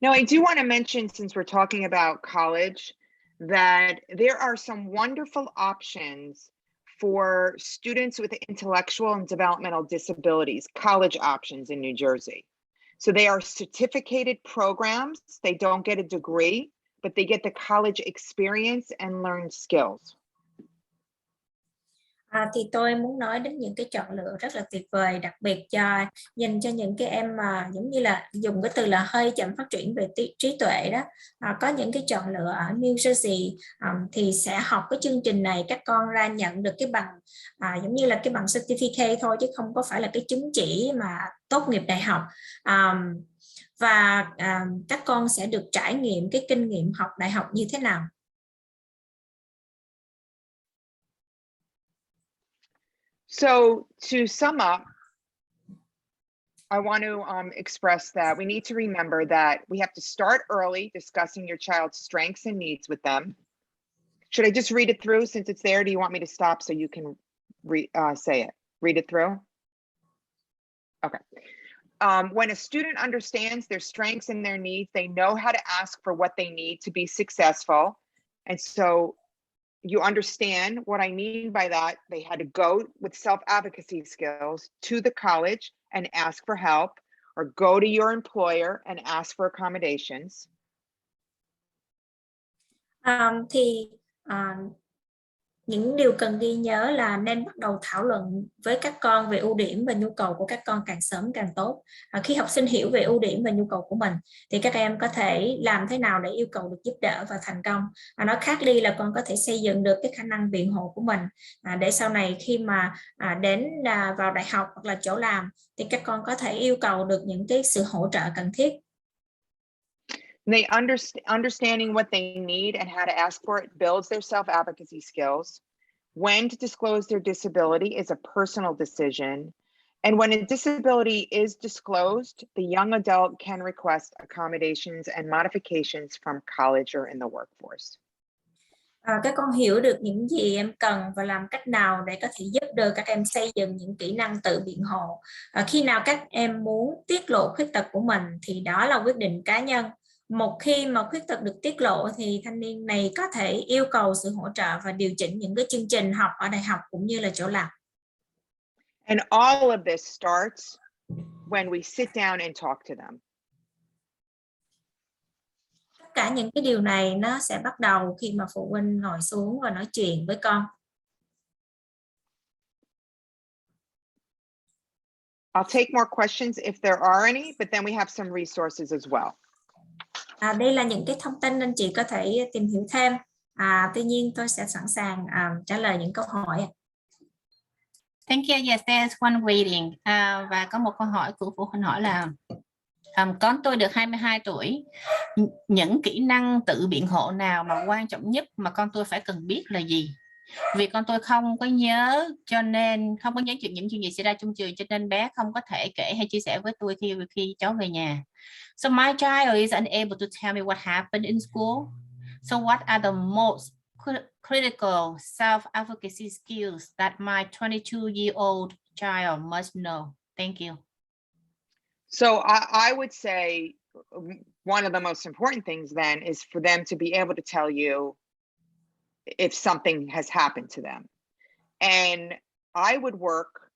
Now, I do want to mention, since we're talking about college, that there are some wonderful options for students with intellectual and developmental disabilities, college options in New Jersey. So they are certificated programs. They don't get a degree, but they get the college experience and learn skills. Thì tôi muốn nói đến những cái chọn lựa rất là tuyệt vời, đặc biệt dành cho những cái em mà giống như là dùng cái từ là hơi chậm phát triển về trí tuệ đó. Có những cái chọn lựa ở New Jersey thì sẽ học cái chương trình này, các con ra nhận được cái bằng giống như là cái bằng certificate thôi, chứ không có phải là cái chứng chỉ mà tốt nghiệp đại học. Và các con sẽ được trải nghiệm cái kinh nghiệm học đại học như thế nào. So to sum up, I want to express that we need to remember that we have to start early discussing your child's strengths and needs with them. Should I just read it through since it's there? Do you want me to stop so you can say it? Read it through? Okay. When a student understands their strengths and their needs, they know how to ask for what they need to be successful. And so you understand what I mean by that. They had to go with self-advocacy skills to the college and ask for help, or go to your employer and ask for accommodations. Những điều cần ghi nhớ là nên bắt đầu thảo luận với các con về ưu điểm và nhu cầu của các con càng sớm càng tốt. Khi học sinh hiểu về ưu điểm và nhu cầu của mình thì các em có thể làm thế nào để yêu cầu được giúp đỡ và thành công. Nói khác đi là con có thể xây dựng được cái khả năng biện hộ của mình để sau này khi mà đến vào đại học hoặc là chỗ làm thì các con có thể yêu cầu được những cái sự hỗ trợ cần thiết. They understanding what they need and how to ask for it builds their self-advocacy skills. When to disclose their disability is a personal decision. And when a disability is disclosed, the young adult can request accommodations and modifications from college or in the workforce. Các con hiểu được những gì em cần và làm cách nào để có thể giúp đỡ các em xây dựng những kỹ năng tự biện hộ. Khi nào các em muốn tiết lộ khuyết tật của mình thì đó là quyết định cá nhân. Một khi mà khuyết tật được tiết lộ thì thanh niên này có thể yêu cầu sự hỗ trợ và điều chỉnh những cái chương trình học ở đại học cũng như là chỗ làm. And all of this starts when we sit down and talk to them. Tất cả những cái điều này nó sẽ bắt đầu khi mà phụ huynh ngồi xuống và nói chuyện với con. I'll take more questions if there are any, but then we have some resources as well. Đây là những cái thông tin anh chị có thể tìm hiểu thêm. Tuy nhiên tôi sẽ sẵn sàng trả lời những câu hỏi. Thank you. Yes, there's one waiting. Và có một câu hỏi của phụ huynh hỏi là con tôi được 22 tuổi. Những kỹ năng tự biện hộ nào mà quan trọng nhất mà con tôi phải cần biết là gì? Vì con tôi không có nhớ những chuyện gì xảy ra trong trường, cho nên bé không có thể kể hay chia sẻ với tôi khi cháu về nhà. So my child is unable to tell me what happened in school. So what are the most critical self-advocacy skills that my 22-year-old child must know? Thank you. So I would say one of the most important things then is for them to be able to tell you if something has happened to them. And I would work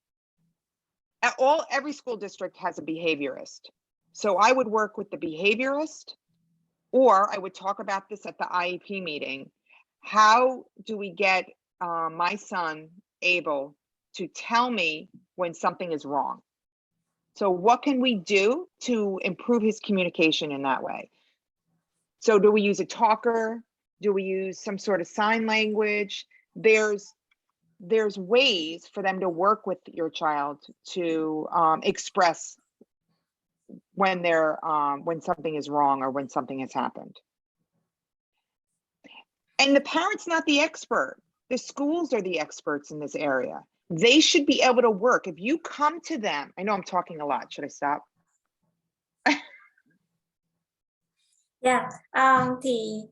every school district has a behaviorist. So I would work with the behaviorist, or I would talk about this at the IEP meeting. How do we get my son able to tell me when something is wrong? So what can we do to improve his communication in that way? So do we use a talker? Do we use some sort of sign language? There's ways for them to work with your child to express when something is wrong or when something has happened. And the parent's not the expert. The schools are the experts in this area. They should be able to work. If you come to them, I know I'm talking a lot. Should I stop? Thì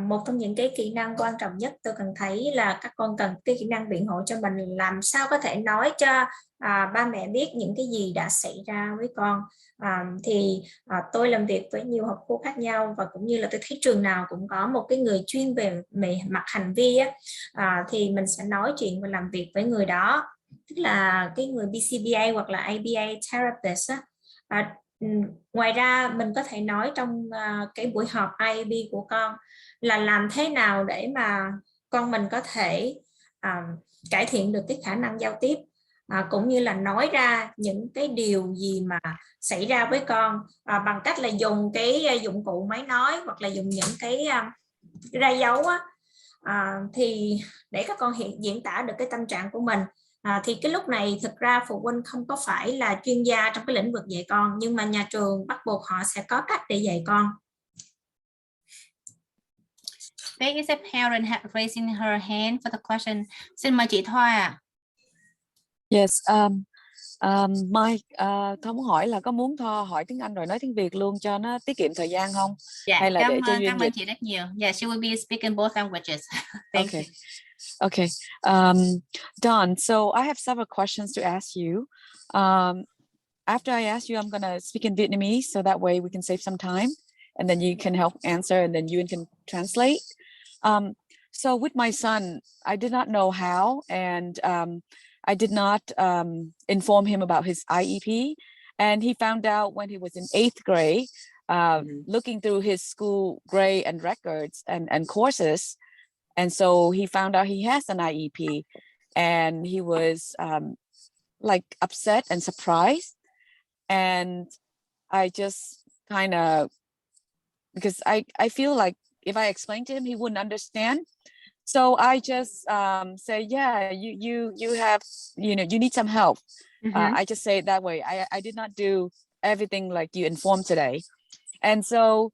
Một trong những cái kỹ năng quan trọng nhất tôi cần thấy là các con cần cái kỹ năng biện hộ cho mình, làm sao có thể nói cho ba mẹ biết những cái gì đã xảy ra với con. Tôi làm việc với nhiều học khu khác nhau và cũng như là tôi thấy trường nào cũng có một cái người chuyên về mặt hành vi á, thì mình sẽ nói chuyện và làm việc với người đó, tức là cái người BCBA hoặc là ABA therapist á. Ngoài ra mình có thể nói trong cái buổi họp IAB của con là làm thế nào để mà con mình có thể cải thiện được cái khả năng giao tiếp, cũng như là nói ra những cái điều gì mà xảy ra với con bằng cách là dùng cái dụng cụ máy nói hoặc là dùng những cái ra dấu á, thì để các con diễn tả được cái tâm trạng của mình. Thì cái lúc này thực ra phụ huynh không có phải là chuyên gia trong cái lĩnh vực dạy con, nhưng mà nhà trường bắt buộc họ sẽ có cách để dạy con. There is a parent raising her hand for the question. Xin mời chị Thoa ạ. Yes, Thoa muốn hỏi là có muốn Thoa hỏi tiếng Anh rồi nói tiếng Việt luôn cho nó tiết kiệm thời gian không? Dạ, Hay là để cho Duyên cảm ơn chị rất nhiều. Yeah, she will be speaking both languages. Thank you. Okay. Dawn, so I have several questions to ask you. After I ask you, I'm gonna speak in Vietnamese, so that way we can save some time, and then you can help answer, and then you can translate. So with my son, I did not know how, and I did not inform him about his IEP, and he found out when he was in 8th grade, looking through his school grade and records and courses. And so he found out he has an IEP, and he was like upset and surprised. And I just kind of, because I feel like if I explained to him, he wouldn't understand. So I just say, yeah, you have, you need some help. I just say it that way. I did not do everything like you informed today. And so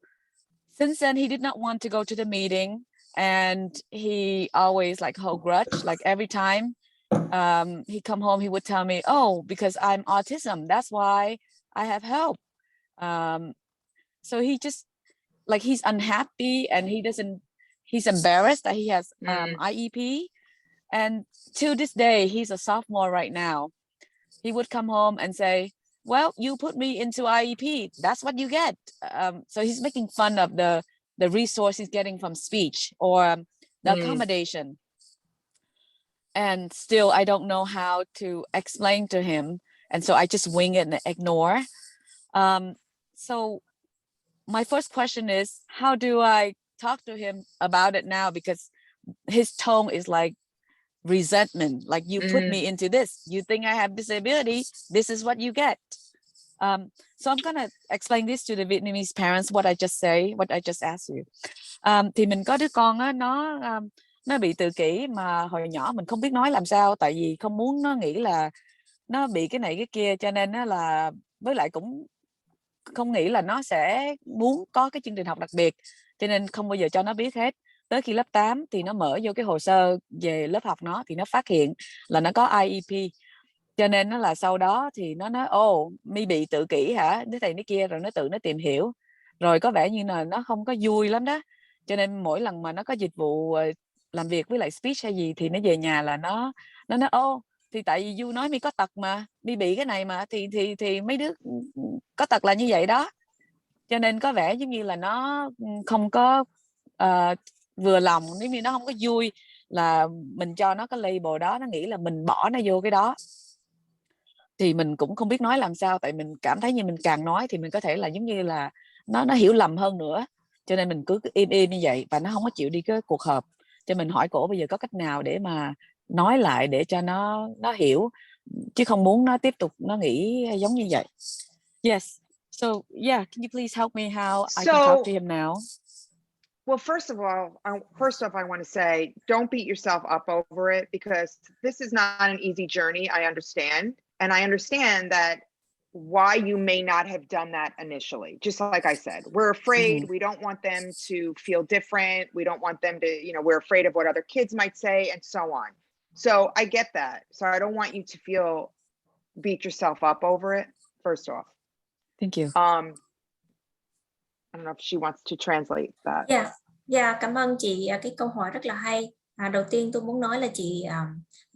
since then, he did not want to go to the meeting. And he always like hold grudge, like every time he come home, he would tell me, oh, because I'm autism, that's why I have help. So he just like, he's unhappy, and he's embarrassed that he has IEP. And to this day, he's a sophomore right now. He would come home and say, well, you put me into IEP, that's what you get. So he's making fun of the resource he's getting from speech or the accommodation. And still, I don't know how to explain to him. And so I just wing it and ignore. So my first question is, how do I talk to him about it now? Because his tone is like resentment, like you put me into this, you think I have disability, this is what you get. So I'm gonna explain this to the Vietnamese parents, what I just asked you. Thì mình có đứa con á, nó bị tự kỷ mà hồi nhỏ mình không biết nói làm sao, tại vì không muốn nó nghĩ là nó bị cái này cái kia, cho nên nó là, với lại cũng không nghĩ là nó sẽ muốn có cái chương trình học đặc biệt, cho nên không bao giờ cho nó biết hết. Tới khi lớp 8 thì nó mở vô cái hồ sơ về lớp học nó, thì nó phát hiện là nó có IEP. Cho nên nó là sau đó thì nó nói, mi bị tự kỷ hả, đứa thầy đứa kia, rồi nó tự nó tìm hiểu, rồi có vẻ như là nó không có vui lắm đó. Cho nên mỗi lần mà nó có dịch vụ làm việc với lại speech hay gì, thì nó về nhà là nó nói, thì tại vì Du nói mi có tật mà, mi bị cái này mà, thì mấy đứa có tật là như vậy đó. Cho nên có vẻ giống như là nó không có vừa lòng, nếu như nó không có vui là mình cho nó cái label đó, nó nghĩ là mình bỏ nó vô cái đó. Thì mình cũng không biết nói làm sao, tại mình cảm thấy như mình càng nói thì mình có thể là giống như là nó hiểu lầm hơn nữa. Cho nên mình cứ im như vậy, và nó không có chịu đi cái cuộc họp. Cho mình hỏi cổ bây giờ có cách nào để mà nói lại để cho nó hiểu, chứ không muốn nó tiếp tục nó nghĩ giống như vậy. Yes. So yeah, can you please help me how I can talk to him now? Well, first off, I want to say, don't beat yourself up over it, because this is not an easy journey. I understand. And I understand that why you may not have done that initially. Just like I said, we're afraid. We don't want them to feel different. We don't want them to, we're afraid of what other kids might say and so on. So I get that. So I don't want you to beat yourself up over it, first off. Thank you. I don't know if she wants to translate that. Yeah. Dạ, cảm ơn chị, cái câu hỏi rất là hay. Đầu tiên tôi muốn nói là chị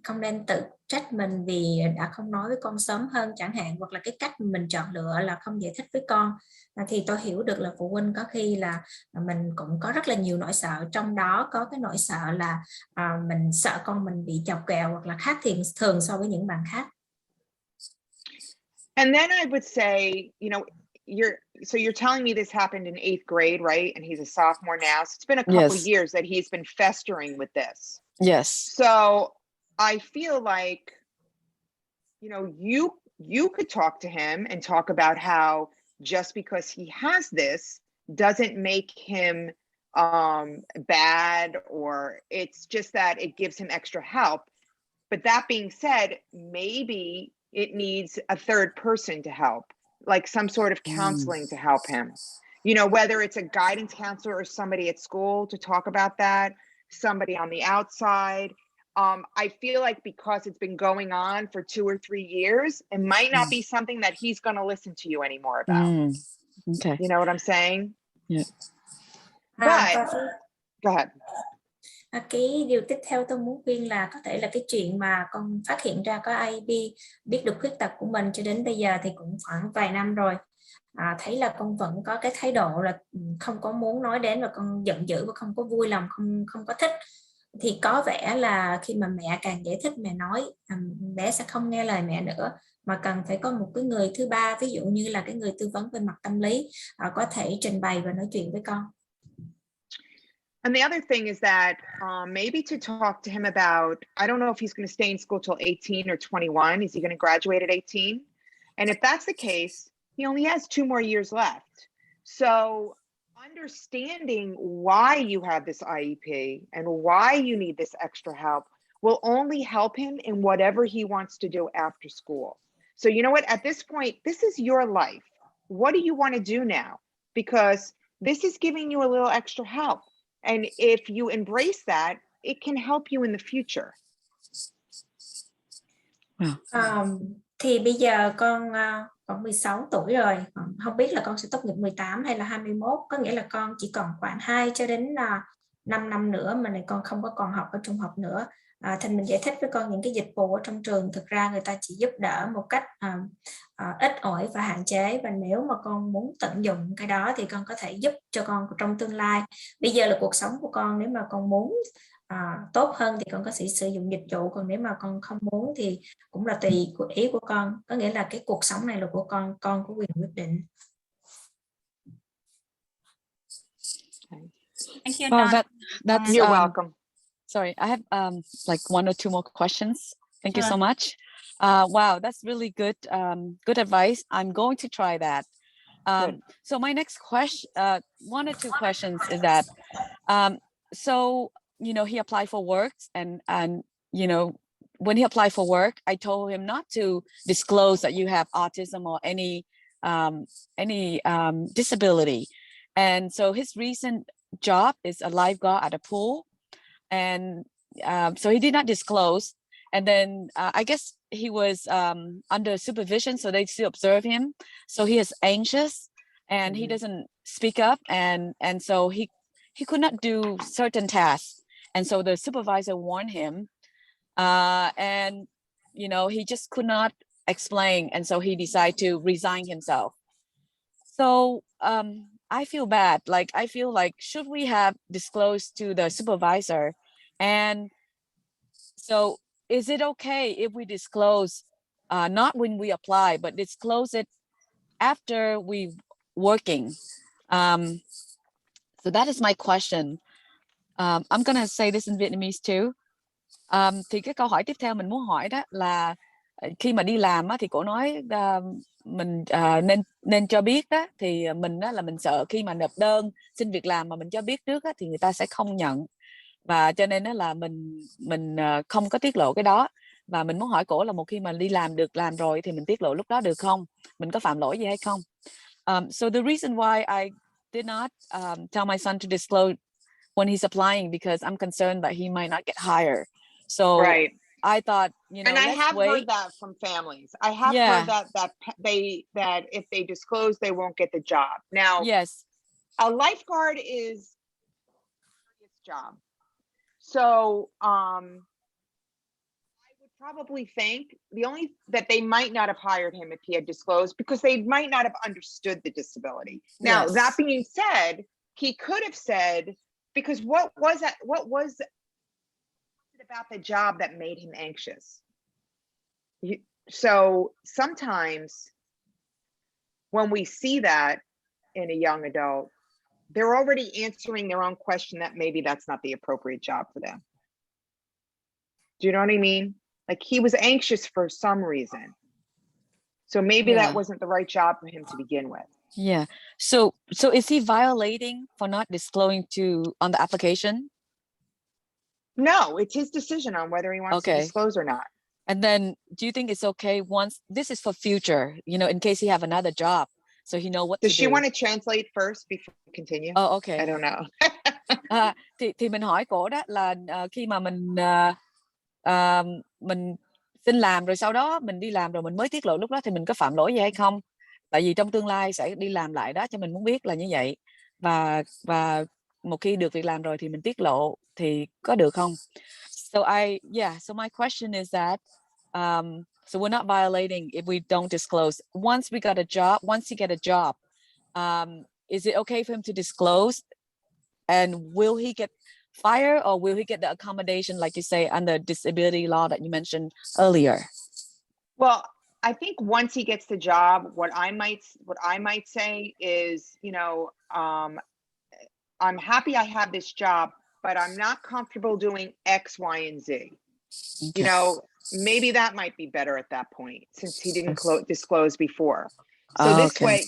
không nên tự trách mình vì đã không nói với con sớm hơn chẳng hạn, hoặc là cái cách mình chọn lựa là không giải thích với con. Thì tôi hiểu được là phụ huynh có khi là mình cũng có rất là nhiều nỗi sợ, trong đó có cái nỗi sợ là mình sợ con mình bị chọc ghẹo hoặc là khác thường so với những bạn khác. And then I would say, you know, you're telling me this happened in 8th grade, right? And he's a sophomore now. So it's been a couple Yes. years that he's been festering with this. Yes. So I feel like, you know, you could talk to him and talk about how just because he has this doesn't make him bad, or it's just that it gives him extra help. But that being said, maybe it needs a third person to help, like some sort of counseling to help him. You know, whether it's a guidance counselor or somebody at school to talk about that, somebody on the outside. I feel like because it's been going on for 2 or 3 years, it might not be something that he's going to listen to you anymore about. Okay. You know what I'm saying? Yeah. But go ahead. Cái điều tiếp theo tôi muốn khuyên là có thể là cái chuyện mà con phát hiện ra có IEP, biết được khuyết tật của mình cho đến bây giờ thì cũng khoảng vài năm rồi. Thấy là con vẫn có cái thái độ là không có muốn nói đến, và con giận dữ và không có vui lòng, không có thích. Thì có vẻ là khi mà mẹ càng giải thích, mẹ nói, bé sẽ không nghe lời mẹ nữa, mà cần phải có một cái người thứ ba, ví dụ như là cái người tư vấn về mặt tâm lý, có thể trình bày và nói chuyện với con. And the other thing is that maybe to talk to him about, I don't know if he's going to stay in school till 18 or 21. Is he going to graduate at 18? And if that's the case, he only has 2 more years left. So understanding why you have this IEP and why you need this extra help will only help him in whatever he wants to do after school. So you know what? At this point, this is your life. What do you want to do now? Because this is giving you a little extra help. And if you embrace that, it can help you in the future. Thì bây giờ con 16 tuổi rồi, không biết là con sẽ tốt nghiệp 18 hay là 21, có nghĩa là con chỉ còn khoảng 2 cho đến 5 năm nữa mà này con không có còn học ở trung học nữa. Thì mình giải thích với con những cái dịch vụ ở trong trường thực ra người ta chỉ giúp đỡ một cách ít ỏi và hạn chế, và nếu mà con muốn tận dụng cái đó thì con có thể giúp cho con trong tương lai. Bây giờ là cuộc sống của con, nếu mà con muốn tốt hơn thì con có thể sử dụng dịch vụ, còn nếu mà con không muốn thì cũng là tùy ý của con, có nghĩa là cái cuộc sống này là của con có quyền quyết định. Thank you, Dawn. That's You're welcome. Sorry, I have like 1 or 2 more questions. Thank you so Sure. much. Wow, that's really good. Good advice. I'm going to try that. So my next question, 1 or 2 questions is that, so you know, he applied for work, and you know, when he applied for work, I told him not to disclose that you have autism or any disability. And so his recent job is a lifeguard at a pool, and so he did not disclose. And then I guess he was under supervision, so they still observe him. So he is anxious, and he doesn't speak up, and so he could not do certain tasks. And so the supervisor warned him, and you know, he just could not explain, and so he decided to resign himself. So I feel bad. Like, I feel like, should we have disclosed to the supervisor? And so is it okay if we disclose, not when we apply, but disclose it after we working? So that is my question. I'm gonna say this in Vietnamese too. Thì cái câu hỏi tiếp theo mình muốn hỏi đó là khi mà đi làm á, thì cổ nói mình nên cho biết á, thì mình á, là mình sợ khi mà nộp đơn xin việc làm mà mình cho biết trước á, thì người ta sẽ không nhận, và cho nên đó là mình không có tiết lộ cái đó. Và mình muốn hỏi cổ là một khi mà đi làm được làm rồi thì mình tiết lộ lúc đó được không, mình có phạm lỗi gì hay không? So the reason why I did not tell my son to disclose when he's applying, because I'm concerned that he might not get hired. So right. I thought, you know, and I have wait. heard that from families. I have heard that if they disclose, they won't get the job. Now, yes, a lifeguard is job. So I would probably think that they might not have hired him if he had disclosed, because they might not have understood the disability. Now, that being said, he could have said, because what was it about the job that made him anxious? So sometimes when we see that in a young adult, they're already answering their own question that maybe that's not the appropriate job for them. Do you know what I mean? Like, he was anxious for some reason. So maybe that wasn't the right job for him to begin with. Yeah. So is he violating for not disclosing on the application? No, it's his decision on whether he wants to disclose or not. And then do you think it's okay once this is for future, in case he have another job, so he know what Does to she do? want to translate first before we continue? Oh, okay. I don't know. Thì mình hỏi cổ đó là khi mà mình xin làm rồi sau đó mình đi làm rồi mình mới tiết lộ lúc đó thì mình có phạm lỗi gì hay không? Tại vì trong tương lai sẽ đi làm lại đó, cho mình muốn biết là như vậy. Và một khi được việc làm rồi thì mình tiết lộ thì có được không? So my question is that so we're not violating if we don't disclose. Once he get a job, is it okay for him to disclose? And will he get fired, or will he get the accommodation, like you say, under disability law that you mentioned earlier? Well, I think once he gets the job, what I might say is, I'm happy I have this job, but I'm not comfortable doing X, Y, and Z. Okay. Maybe that might be better at that point, since he didn't disclose before. So this way,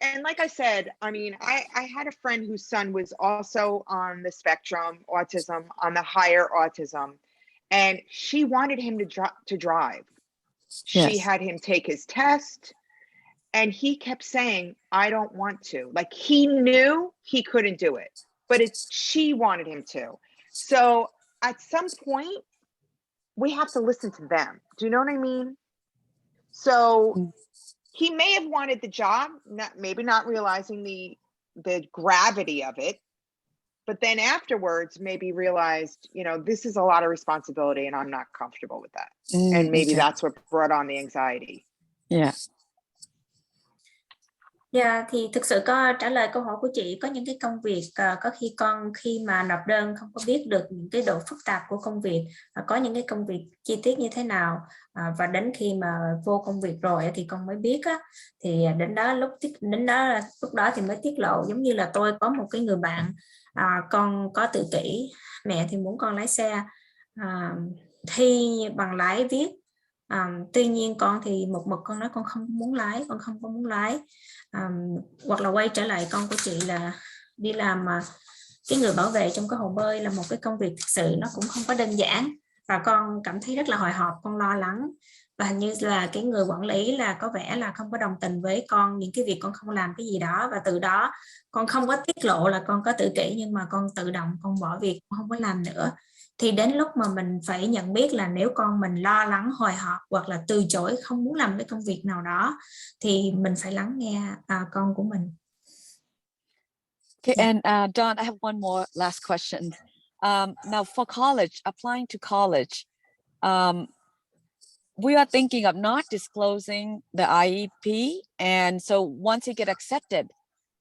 and like I said, I mean, I had a friend whose son was also on the spectrum, autism, on the higher autism, and she wanted him to drive. She had him take his test, and he kept saying, I don't want to. Like, he knew he couldn't do it, but she wanted him to. So at some point, we have to listen to them. Do you know what I mean? So he may have wanted the job, maybe not realizing the gravity of it, but then afterwards maybe realized, this is a lot of responsibility and I'm not comfortable with that. And maybe that's what brought on the anxiety. Yeah. Dạ, thì thực sự trả lời câu hỏi của chị, có những cái công việc có khi con khi mà nộp đơn không có biết được những cái độ phức tạp của công việc, có những cái công việc chi tiết như thế nào, và đến khi mà vô công việc rồi thì con mới biết á, thì lúc đó thì mới tiết lộ. Giống như là tôi có một cái người bạn, con có tự kỷ, mẹ thì muốn con lái xe, thi bằng lái viết. Tuy nhiên con thì một mực con nói con không có muốn lái. Hoặc là quay trở lại con của chị là đi làm cái người bảo vệ trong cái hồ bơi là một cái công việc thực sự nó cũng không có đơn giản, và con cảm thấy rất là hồi hộp, con lo lắng, và hình như là cái người quản lý là có vẻ là không có đồng tình với con những cái việc con không làm cái gì đó, và từ đó con không có tiết lộ là con có tự kỷ, nhưng mà con tự động con bỏ việc, con không có làm nữa. Thì đến lúc mà mình phải nhận biết là nếu con mình lo lắng, hồi hộp hoặc là từ chối không muốn làm cái công việc nào đó, thì mình phải lắng nghe con của mình. Okay, and Dawn, I have one more last question. Now for college, applying to college, we are thinking of not disclosing the IEP, and so once he get accepted,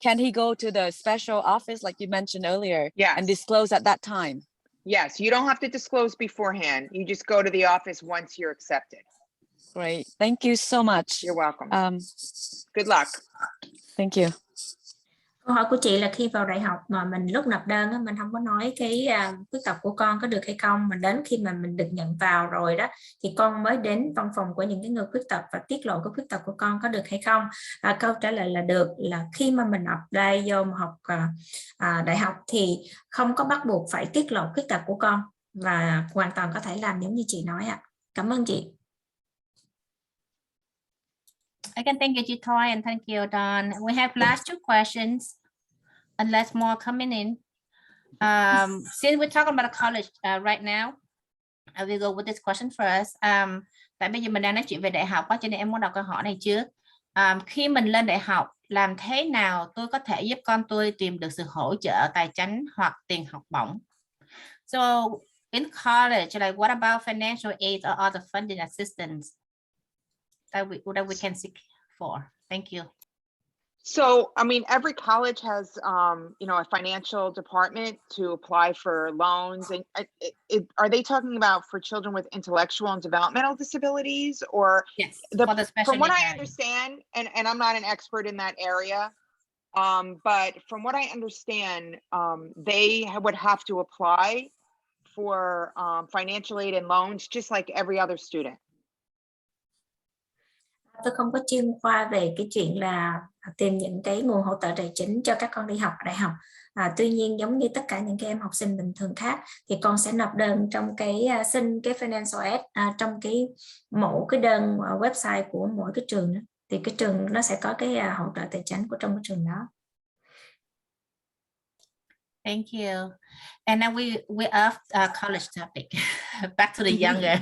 can he go to the special office like you mentioned earlier? Yes. And disclose at that time? Yes, you don't have to disclose beforehand. You just go to the office once you're accepted. Great. Thank you so much. You're welcome. Good luck. Thank you. Câu hỏi của chị là khi vào đại học mà mình lúc nộp đơn á, mình không có nói cái khuyết tật của con có được hay không, mà đến khi mà mình được nhận vào rồi đó thì con mới đến văn phòng của những cái người khuyết tật và tiết lộ cái khuyết tật của con có được hay không. Câu trả lời là được, là khi mà mình apply vô học đại học thì không có bắt buộc phải tiết lộ khuyết tật của con, và hoàn toàn có thể làm giống như chị nói ạ. Cảm ơn chị. Again, thank you, Toy, and thank you, Dawn. We have last two questions, unless more coming in. Since we're talking about college right now, I will go with this question first. Tại bây giờ mình đang nói chuyện về đại học, cho nên em muốn đọc câu hỏi này trước. khi mình lên đại học, làm thế nào tôi có thể giúp con tôi tìm được sự hỗ trợ tài chính hoặc tiền học bổng? So in college, like what about financial aid or other funding assistance that we can seek for? Thank you. So, I mean, every college has, you know, a financial department to apply for loans. And are they talking about for children with intellectual and developmental disabilities, or Yes, for the special from what needs I area. understand, and I'm not an expert in that area, but from what I understand, they would have to apply for financial aid and loans just like every other student. Tôi không có chuyên khoa về cái chuyện là tìm những cái nguồn hỗ trợ tài chính cho các con đi học ở đại học. Tuy nhiên giống như tất cả những cái em học sinh bình thường khác thì con sẽ nộp đơn trong cái xin cái financial aid trong cái mỗi cái đơn website của mỗi cái trường đó. Thì cái trường nó sẽ có cái hỗ trợ tài chính của trong cái trường đó. Thank you. And now we off college topic. Back to the younger.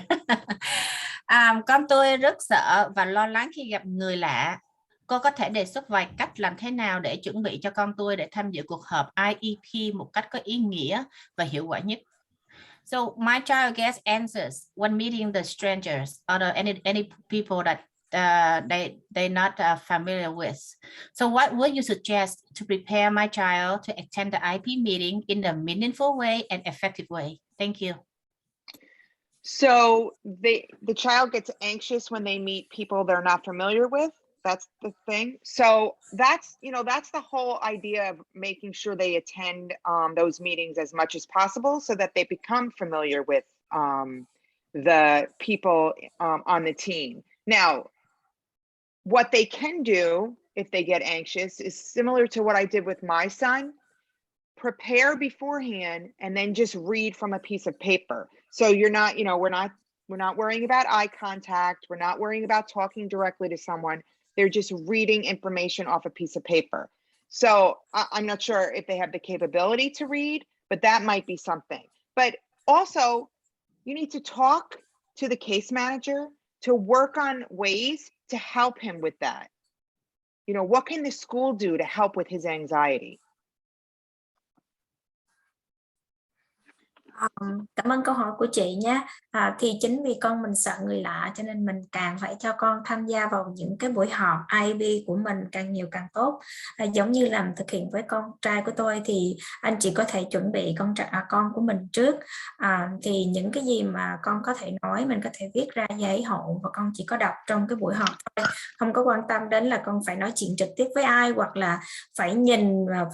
Con tôi rất sợ và lo lắng khi gặp người lạ. Cô có thể đề xuất vài cách làm thế nào để chuẩn bị cho con tôi để tham dự cuộc họp IEP một cách có ý nghĩa và hiệu quả nhất? So my child gets anxious when meeting the strangers or any people that they're not familiar with. So what would you suggest to prepare my child to attend the IEP meeting in a meaningful way and effective way? Thank you. So the child gets anxious when they meet people they're not familiar with. That's the thing. So that's, you know, that's the whole idea of making sure they attend those meetings as much as possible so that they become familiar with the people on the team. Now, what they can do if they get anxious is similar to what I did with my son. Prepare beforehand and then just read from a piece of paper. So you're not, you know, we're not worrying about eye contact. We're not worrying about talking directly to someone. They're just reading information off a piece of paper. So I'm not sure if they have the capability to read, but that might be something. But also, you need to talk to the case manager to work on ways to help him with that. You know, what can the school do to help with his anxiety? Cảm ơn câu hỏi của chị nhé. Thì chính vì con mình sợ người lạ cho nên mình càng phải cho con tham gia vào những cái buổi họp IEP của mình càng nhiều càng tốt. Giống như làm thực hiện với con trai của tôi thì anh chị có thể chuẩn bị con của mình trước. Thì những cái gì mà con có thể nói mình có thể viết ra giấy hộ và con chỉ có đọc trong cái buổi họp thôi. Không có quan tâm đến là con phải nói chuyện trực tiếp với ai hoặc là phải nhìn và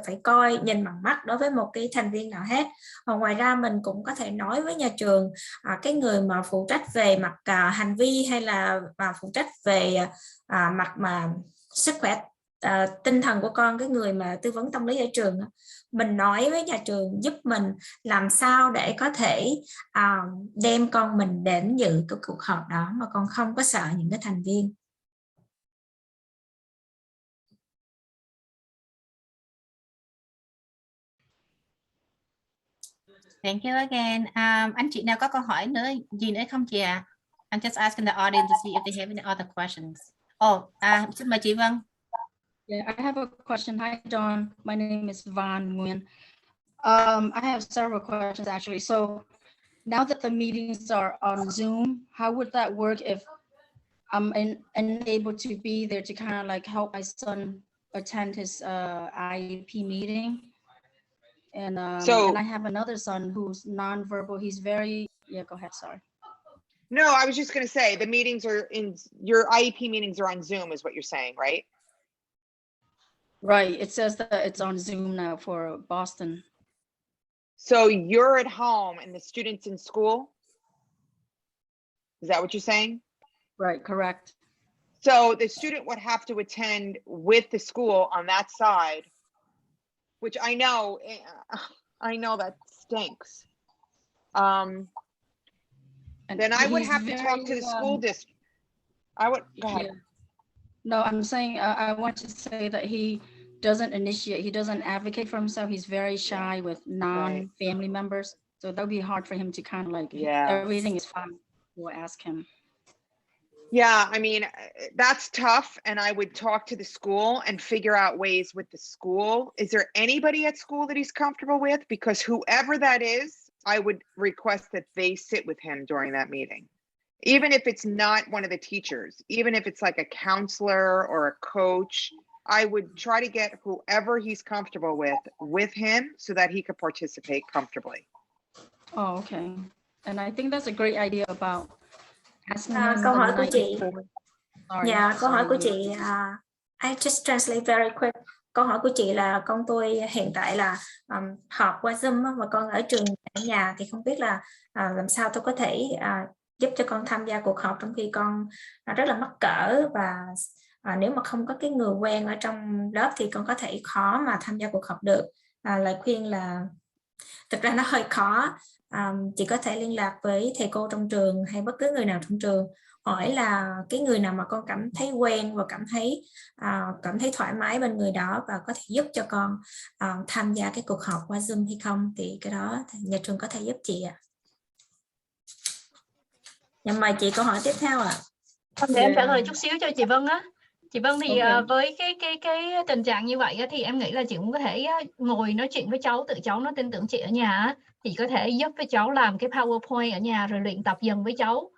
phải coi nhìn bằng mắt đối với một cái thành viên nào hết. Ngoài ra mình cũng có thể nói với nhà trường cái người mà phụ trách về mặt hành vi hay là phụ trách về mặt mà sức khỏe tinh thần của con, cái người mà tư vấn tâm lý ở trường, mình nói với nhà trường giúp mình làm sao để có thể đem con mình đến dự cái cuộc họp đó mà con không có sợ những cái thành viên. Thank you again. Anh chị nào có câu hỏi gì nữa không chị ạ? I'm just asking the audience to see if they have any other questions. Xin mời chị Vân. Yeah, I have a question. Hi, Dawn. My name is Van Nguyen. I have several questions actually. So now that the meetings are on Zoom, how would that work if I'm unable to be there to kind of like help my son attend his IEP meeting? And and I have another son who's nonverbal. He's very, go ahead, sorry. No, I was just going to say the meetings are your IEP meetings are on Zoom is what you're saying, right? Right. It says that it's on Zoom now for Boston. So you're at home and the student's in school? Is that what you're saying? Right, correct. So the student would have to attend with the school on that side, which I know that stinks. Then I would have to talk to the school district. Go ahead. Yeah. No, I'm saying I want to say that he doesn't initiate, he doesn't advocate for himself. He's very shy with non-family members. So that would be hard for him to kind of like, everything is fine. We'll ask him. Yeah, I mean, that's tough. And I would talk to the school and figure out ways with the school. Is there anybody at school that he's comfortable with? Because whoever that is, I would request that they sit with him during that meeting. Even if it's not one of the teachers, even if it's like a counselor or a coach, I would try to get whoever he's comfortable with him so that he could participate comfortably. Oh, okay. And I think that's a great idea about asking him câu the hỏi của night chị. before. Sorry, Dạ, câu hỏi của sorry. chị, I just translate very quick. Câu hỏi của chị là con tôi hiện tại là họp qua Zoom á, mà con ở trường ở nhà thì không biết là làm sao tôi có thể giúp cho con tham gia cuộc họp trong khi con rất là mắc cỡ, và nếu mà không có cái người quen ở trong lớp thì con có thể khó mà tham gia cuộc họp được. Lời khuyên là thực ra nó hơi khó. Chị có thể liên lạc với thầy cô trong trường hay bất cứ người nào trong trường, hỏi là cái người nào mà con cảm thấy quen và cảm thấy thoải mái bên người đó và có thể giúp cho con tham gia cái cuộc họp qua Zoom hay không, thì cái đó thì nhà trường có thể giúp chị ạ. Nhưng mời chị câu hỏi tiếp theo ạ. Để em trả lời chút xíu cho chị Vân á. Chị Vân thì Okay. với cái tình trạng như vậy á, thì em nghĩ là chị cũng có thể ngồi nói chuyện với cháu, tự cháu nó tin tưởng chị ở nhà á, thì có thể giúp với cháu làm cái PowerPoint ở nhà rồi luyện tập dần với cháu,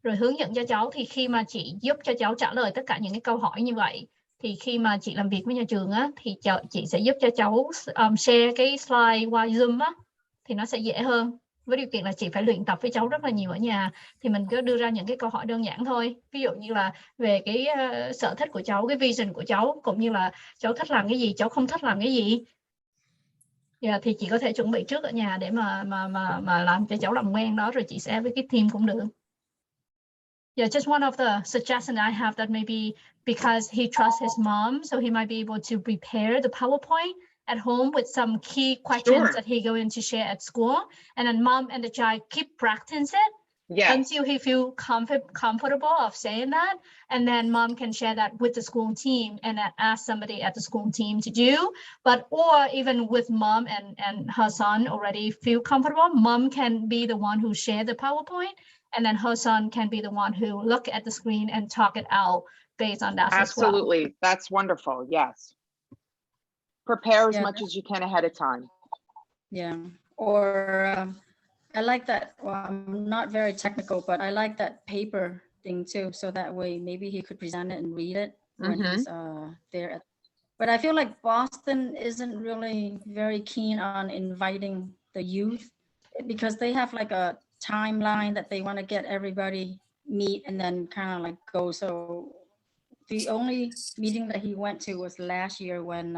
rồi hướng dẫn cho cháu. Thì khi mà chị giúp cho cháu trả lời tất cả những cái câu hỏi như vậy, thì khi mà chị làm việc với nhà trường á, thì chị sẽ giúp cho cháu share cái slide qua Zoom á, thì nó sẽ dễ hơn. Với điều kiện là chị phải luyện tập với cháu rất là nhiều ở nhà, thì mình cứ đưa ra những cái câu hỏi đơn giản thôi. Ví dụ như là về cái sở thích của cháu, cái vision của cháu, cũng như là cháu thích làm cái gì, cháu không thích làm cái gì. Thì chị có thể chuẩn bị trước ở nhà để mà làm cho cháu làm quen đó, rồi chị sẽ với cái team cũng được. Yeah, just one of the suggestions I have, that maybe because he trusts his mom, so he might be able to prepare the PowerPoint at home with some key questions Sure. that he's going to share at school, and then mom and the child keep practicing it Yes. until he feel comfortable of saying that, and then mom can share that with the school team and then ask somebody at the school team to do. But or even with mom and her son already feel comfortable, mom can be the one who share the PowerPoint, and then her son can be the one who look at the screen and talk it out based on that as well. Absolutely. That's wonderful. Yes. Prepare as Yeah. much as you can ahead of time. Yeah. Or I like that. Well, I'm not very technical, but I like that paper thing too. So that way maybe he could present it and read it when he's there. But I feel like Boston isn't really very keen on inviting the youth, because they have like a timeline that they want to get everybody meet and then kind of like go. So the only meeting that he went to was last year when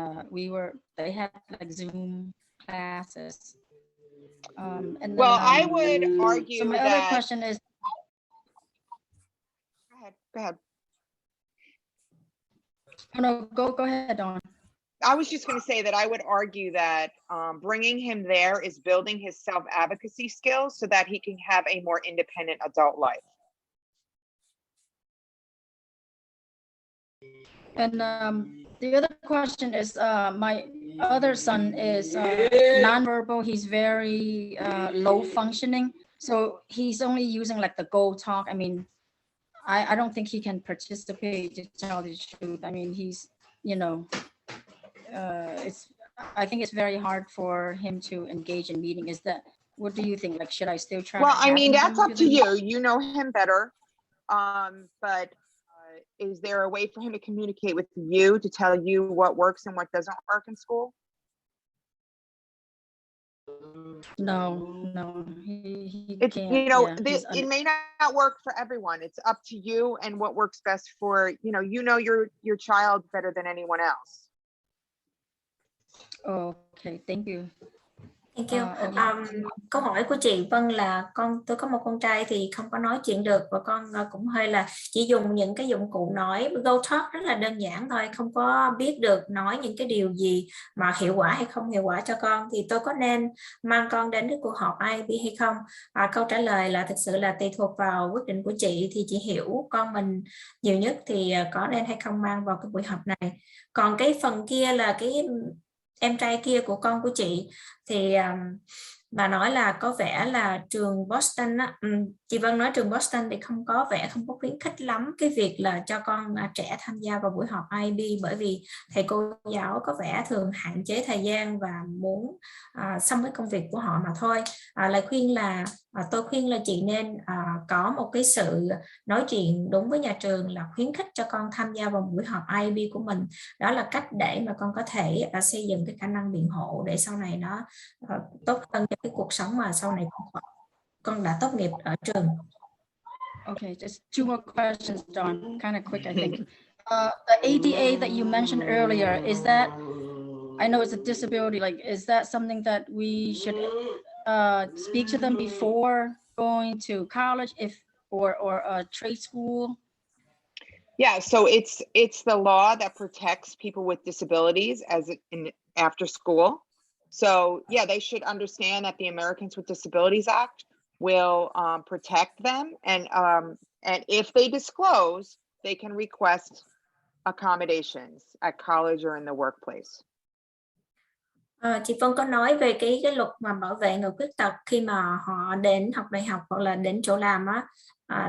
they had like Zoom classes. And then, Well, I would argue so my that. other question is. Go ahead. Oh, no, go ahead, Dawn. I was just going to say that I would argue that bringing him there is building his self-advocacy skills so that he can have a more independent adult life. And the other question is, my other son is nonverbal. He's very low functioning. So he's only using like the Go Talk. I mean, I don't think he can participate, to tell the truth. I mean, he's, I think it's very hard for him to engage in meeting. What do you think? Like, should I still try? Well, to I mean, have that's him up do to the you. You know him better. But is there a way for him to communicate with you to tell you what works and what doesn't work in school? No, he It's, can't. It may not work for everyone. It's up to you and what works best for, your child better than anyone else. Okay, thank you. Thank you. Câu hỏi của chị Vân là tôi có một con trai thì không có nói chuyện được, và con cũng hơi là chỉ dùng những cái dụng cụ nói Go Talk rất là đơn giản thôi, không có biết được nói những cái điều gì mà hiệu quả hay không hiệu quả cho con, thì tôi có nên mang con đến cái cuộc họp IEP hay không? Câu trả lời là thực sự là tùy thuộc vào quyết định của chị, thì chị hiểu con mình nhiều nhất thì có nên hay không mang vào cái buổi họp này. Còn cái phần kia là cái em trai kia của con của chị thì và nói là có vẻ là trường Boston á, chị Vân nói trường Boston thì không có khuyến khích lắm cái việc là cho con trẻ tham gia vào buổi họp IB, bởi vì thầy cô giáo có vẻ thường hạn chế thời gian và muốn xong cái công việc của họ mà thôi. Lời khuyên là tôi khuyên là chị nên có một cái sự nói chuyện đúng với nhà trường, là khuyến khích cho con tham gia vào buổi họp IB của mình. Đó là cách để mà con có thể xây dựng cái khả năng biện hộ để sau này nó tốt hơn cho cái cuộc sống mà sau này con đã tốt nghiệp ở trường. Okay, just 2 more questions, Dawn. Kind of quick, I think. The ADA that you mentioned earlier, is that, I know it's a disability, like, is that something that we should speak to them before going to college, or a trade school? Yeah, so it's the law that protects people with disabilities in after school. So yeah, they should understand that the Americans with Disabilities Act will protect them, and if they disclose, they can request accommodations at college or in the workplace. Chị Vân có nói về cái luật mà bảo vệ người khuyết tật khi mà họ đến học đại học hoặc là đến chỗ làm á,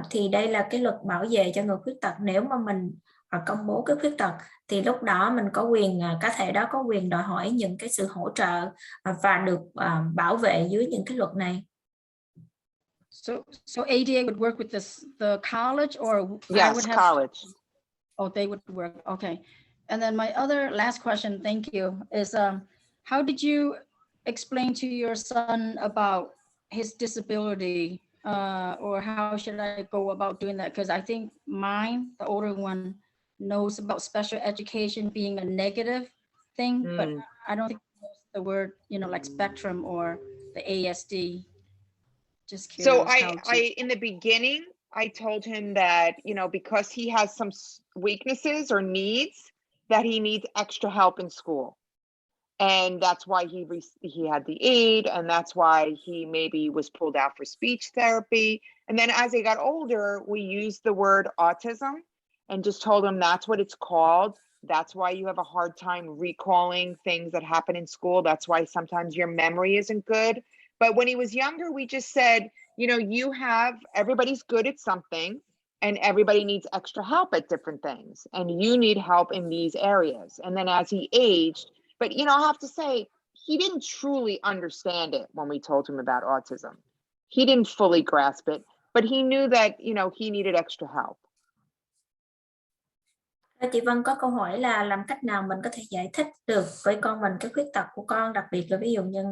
thì đây là cái luật bảo vệ cho người khuyết tật. Nếu mà mình công bố cái khuyết tật thì lúc đó mình có quyền, cá thể đó có quyền đòi hỏi những cái sự hỗ trợ và được bảo vệ dưới những cái luật này. So ADA would work with the college, or yes, I would have college. Oh, they would work. Okay. And then my other last question, thank you, is how did you explain to your son about his disability, or how should I go about doing that? Because I think mine, the older one, knows about special education being a negative thing, but I don't think he knows the word, like spectrum or the ASD. Just curious. So I in the beginning, I told him that, because he has some weaknesses or needs, that he needs extra help in school. And that's why he had the aid, and that's why he maybe was pulled out for speech therapy. And then as he got older, we used the word autism and just told him that's what it's called. That's why you have a hard time recalling things that happen in school. That's why sometimes your memory isn't good. But when he was younger, we just said, everybody's good at something, and everybody needs extra help at different things. And you need help in these areas. And then as he aged, but, I have to say, he didn't truly understand it when we told him about autism. He didn't fully grasp it, but he knew that, he needed extra help. Chị Vân có câu hỏi là làm cách nào mình có thể giải thích được với con mình cái khuyết tật của con, đặc biệt là ví dụ như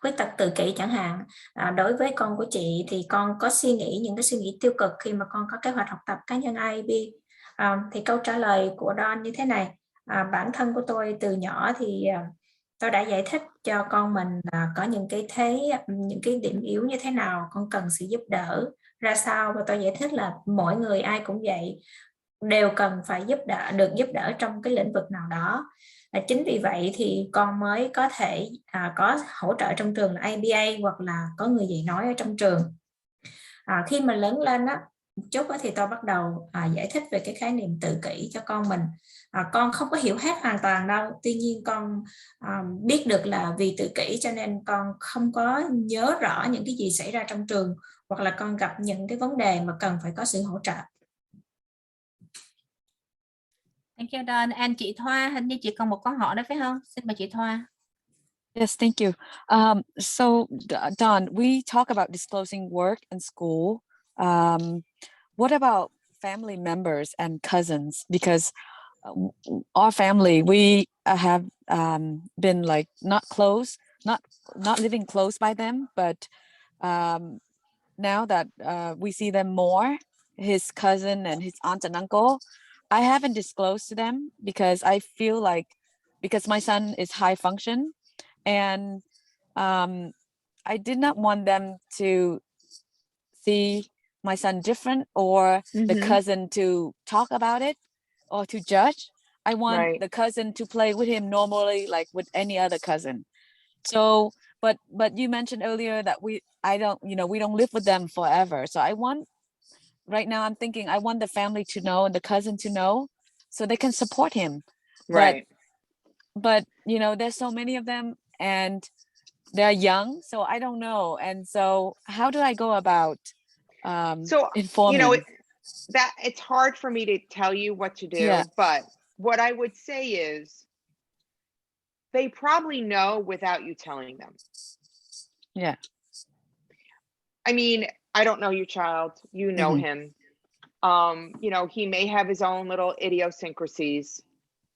khuyết tật tự kỷ chẳng hạn. Đối với con của chị thì con có những cái suy nghĩ tiêu cực khi mà con có kế hoạch học tập cá nhân IEP. Thì câu trả lời của Dawn như thế này. Bản thân của tôi từ nhỏ thì tôi đã giải thích cho con mình là có những cái điểm yếu như thế nào, con cần sự giúp đỡ ra sao, và tôi giải thích là mỗi người ai cũng vậy, đều cần phải được giúp đỡ trong cái lĩnh vực nào đó. Chính vì vậy thì con mới có thể có hỗ trợ trong trường là ABA, hoặc là có người dạy nói ở trong trường. Khi mà lớn lên á, chút thì tôi bắt đầu giải thích về cái khái niệm tự kỷ cho con mình. Con không có hiểu hết hoàn toàn đâu, tuy nhiên con biết được là vì tự kỷ cho nên con không có nhớ rõ những cái gì xảy ra trong trường, hoặc là con gặp những cái vấn đề mà cần phải có sự hỗ trợ. Thank you, Dawn. And chị Thoa, hình như chị còn một câu hỏi đó phải không? Xin mời chị Thoa. Yes, thank you. So, Dawn, we talk about disclosing work and school. What about family members and cousins? Because our family, we have been like not close, not living close by them, but now that we see them more, his cousin and his aunt and uncle, I haven't disclosed to them because I feel like, because my son is high function, and I did not want them to see my son different, or the cousin to talk about it or to judge. I want the cousin to play with him normally, like with any other cousin. So, but you mentioned earlier that we don't live with them forever. So right now I'm thinking I want the family to know and the cousin to know so they can support him. Right. But there's so many of them, and they're young, so I don't know. And so how do I go about So, informing? that it's hard for me to tell you what to do, Yeah. but what I would say is they probably know without you telling them. Yeah. I mean, I don't know your child, you know him. He may have his own little idiosyncrasies,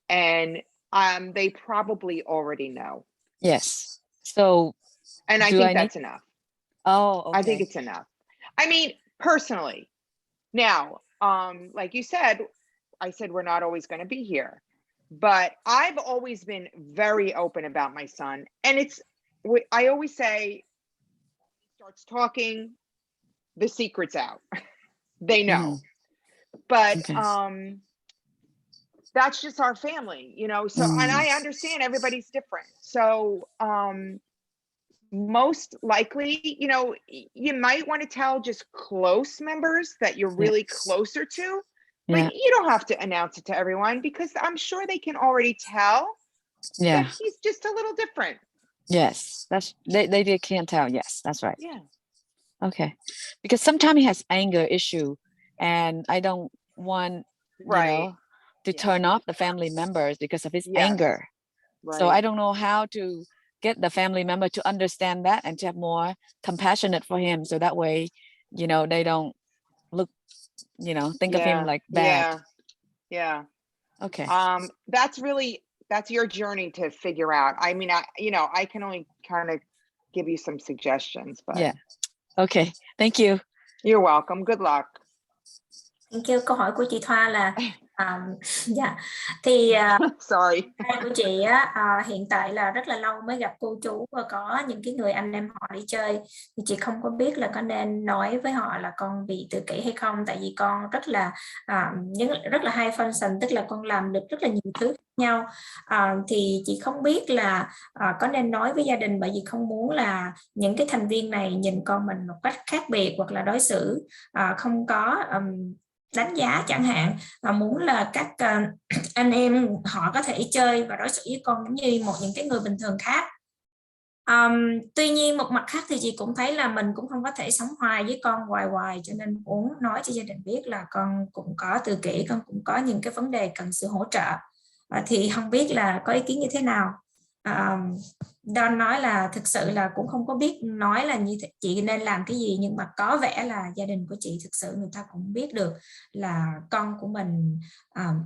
and they probably already know. Yes. So And I do think I that's enough. Oh, okay. I think it's enough. I mean, personally. Now, like you said, I said we're not always going to be here, but I've always been very open about my son. And I always say, he starts talking, the secret's out. They know. But Okay. that's just our family, so, and I understand everybody's different. So, most likely, you might want to tell just close members that you're really closer to, but you don't have to announce it to everyone, because I'm sure they can already tell that he's just a little different. Yes, they can't tell. Yes, that's right. Yeah. Okay, because sometimes he has anger issue, and I don't want to turn off the family members because of his anger. Right. So I don't know how to get the family member to understand that and to have more compassionate for him, so that way, they don't look, think of him like bad. Yeah. Okay. That's your journey to figure out. I mean, I can only kind of give you some suggestions, but yeah. Okay, thank you. You're welcome. Good luck. Thank you. Câu hỏi của chị Thoa là thì sorry. Hai của chị á, hiện tại là rất là lâu mới gặp cô chú và có những cái người anh em họ đi chơi, thì chị không có biết là có nên nói với họ là con bị tự kỷ hay không, tại vì con rất là high function, tức là con làm được rất là nhiều thứ khác nhau. Thì chị không biết là có nên nói với gia đình, bởi vì không muốn là những cái thành viên này nhìn con mình một cách khác biệt hoặc là đối xử không có đánh giá chẳng hạn, và muốn là các anh em họ có thể chơi và đối xử với con giống như những cái người bình thường khác. Tuy nhiên một mặt khác thì chị cũng thấy là mình cũng không có thể sống hoài với con hoài, cho nên muốn nói cho gia đình biết là con cũng có tự kỷ, con cũng có những cái vấn đề cần sự hỗ trợ. Thì không biết là có ý kiến như thế nào. Dawn nói là thực sự là cũng không có biết nói là như chị nên làm cái gì, nhưng mà có vẻ là gia đình của chị thực sự người ta cũng biết được là con của mình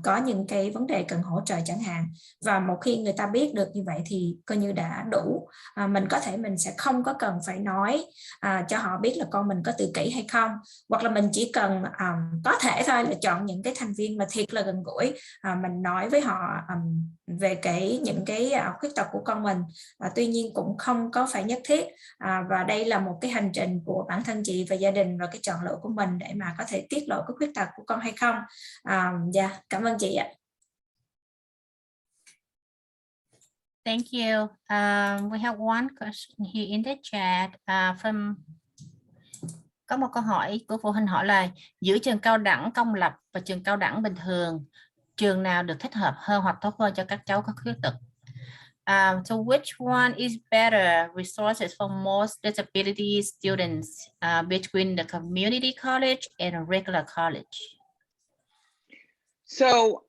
có những cái vấn đề cần hỗ trợ chẳng hạn, và một khi người ta biết được như vậy thì coi như đã đủ. Mình sẽ không có cần phải nói cho họ biết là con mình có tự kỷ hay không, hoặc là mình chỉ cần có thể thôi là chọn những cái thành viên mà thiệt là gần gũi, mình nói với họ về những cái khuyết tật của con mình. Tuy nhiên cũng không có phải nhất thiết, và đây là một cái hành trình của bản thân chị và gia đình và cái chọn lựa của mình để mà có thể tiết lộ cái khuyết tật của con hay không. Cảm ơn chị ạ. Thank you. We have one question here in the chat có một câu hỏi của phụ huynh hỏi là giữa trường cao đẳng công lập và trường cao đẳng bình thường, trường nào được thích hợp hơn hoặc tốt hơn cho các cháu có khuyết tật? So which one is better resources for most disability students between the community college and a regular college? So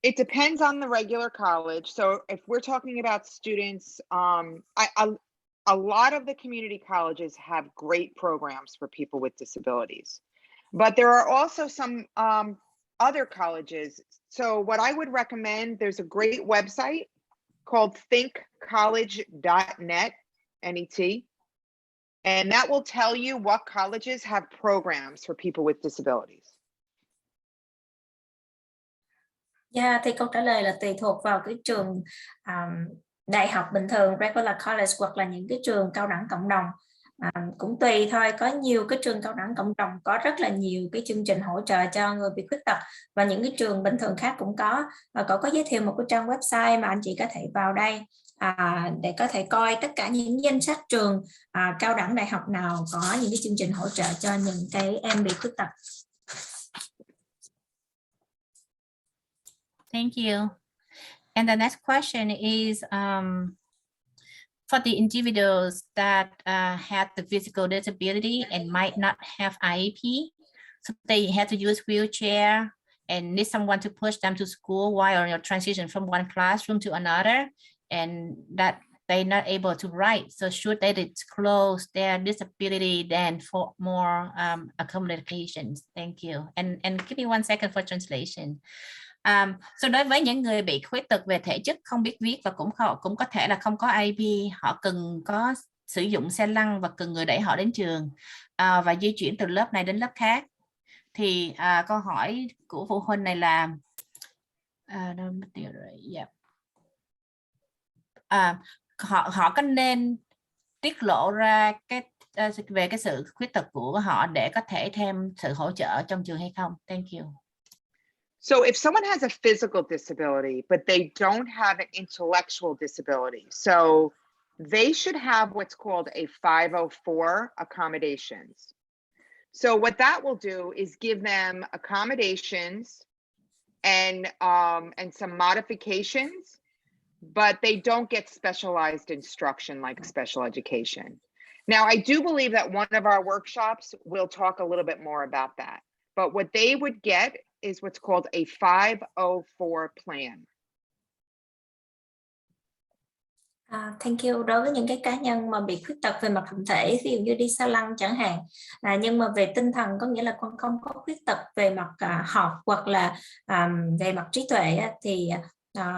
it depends on the regular college. So if we're talking about students, a lot of the community colleges have great programs for people with disabilities, but there are also some other colleges. So what I would recommend, there's a great website called thinkcollege.net, N-E-T, and that will tell you what colleges have programs for people with disabilities. Thì câu trả lời là tùy thuộc vào cái trường đại học bình thường, regular college, hoặc là những cái trường cao đẳng cộng đồng. Cũng tùy thôi, có nhiều cái trường cao đẳng cộng đồng có rất là nhiều cái chương trình hỗ trợ cho người bị khuyết tật, và những cái trường bình thường khác cũng có. Và cậu có giới thiệu một cái trang website mà anh chị có thể vào đây để có thể coi tất cả những danh sách trường cao đẳng đại học nào có những cái chương trình hỗ trợ cho những cái em bị khuyết tật. Thank you. And the next question is, for the individuals that have the physical disability and might not have IEP, so they have to use wheelchair and need someone to push them to school while on your transition from one classroom to another, and that they're not able to write. So should they disclose their disability then for more accommodations? Thank you. And give me 1 second for translation. So đối với những người bị khuyết tật về thể chất, không biết viết và cũng có thể là không có IEP, họ cần có sử dụng xe lăn và cần người đẩy họ đến trường và di chuyển từ lớp này đến lớp khác. Thì câu hỏi của phụ huynh này là họ có nên tiết lộ ra về cái sự khuyết tật của họ để có thể thêm sự hỗ trợ trong trường hay không? Thank you. So if someone has a physical disability, but they don't have an intellectual disability, so they should have what's called a 504 accommodations. So what that will do is give them accommodations and some modifications, but they don't get specialized instruction like special education. Now, I do believe that one of our workshops will talk a little bit more about that, but what they would get is what's called a 504 plan. Thank you. Đối với những cái cá nhân mà bị khuyết tật về mặt hình thể, ví dụ như đi xa lăng chẳng hạn, nhưng mà về tinh thần, có nghĩa là con không có khuyết tật về mặt học hoặc là về mặt trí tuệ, thì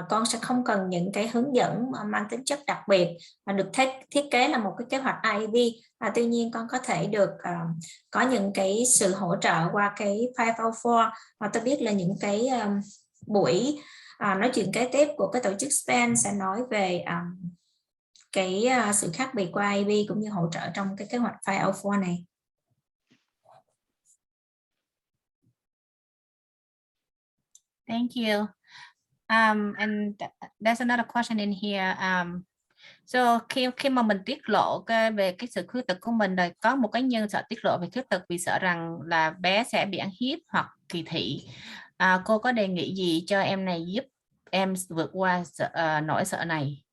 con sẽ không cần những cái hướng dẫn mang tính chất đặc biệt và được thiết kế là một cái kế hoạch IEP. Tuy nhiên con có thể được có những cái sự hỗ trợ qua cái 504. Và tôi biết là những cái buổi nói chuyện kế tiếp của cái tổ chức SPAN sẽ nói về cái sự khác biệt của IEP cũng như hỗ trợ trong cái kế hoạch 504 này. Thank you. And there's another question in here. So khi mà mình tiết lộ về cái sự khuyết tật của mình, rồi có một cá nhân sợ tiết lộ về khuyết tật vì sợ rằng là bé sẽ bị ăn hiếp hoặc kỳ thị. Cô có đề nghị gì cho em này giúp em vượt qua nỗi sợ này?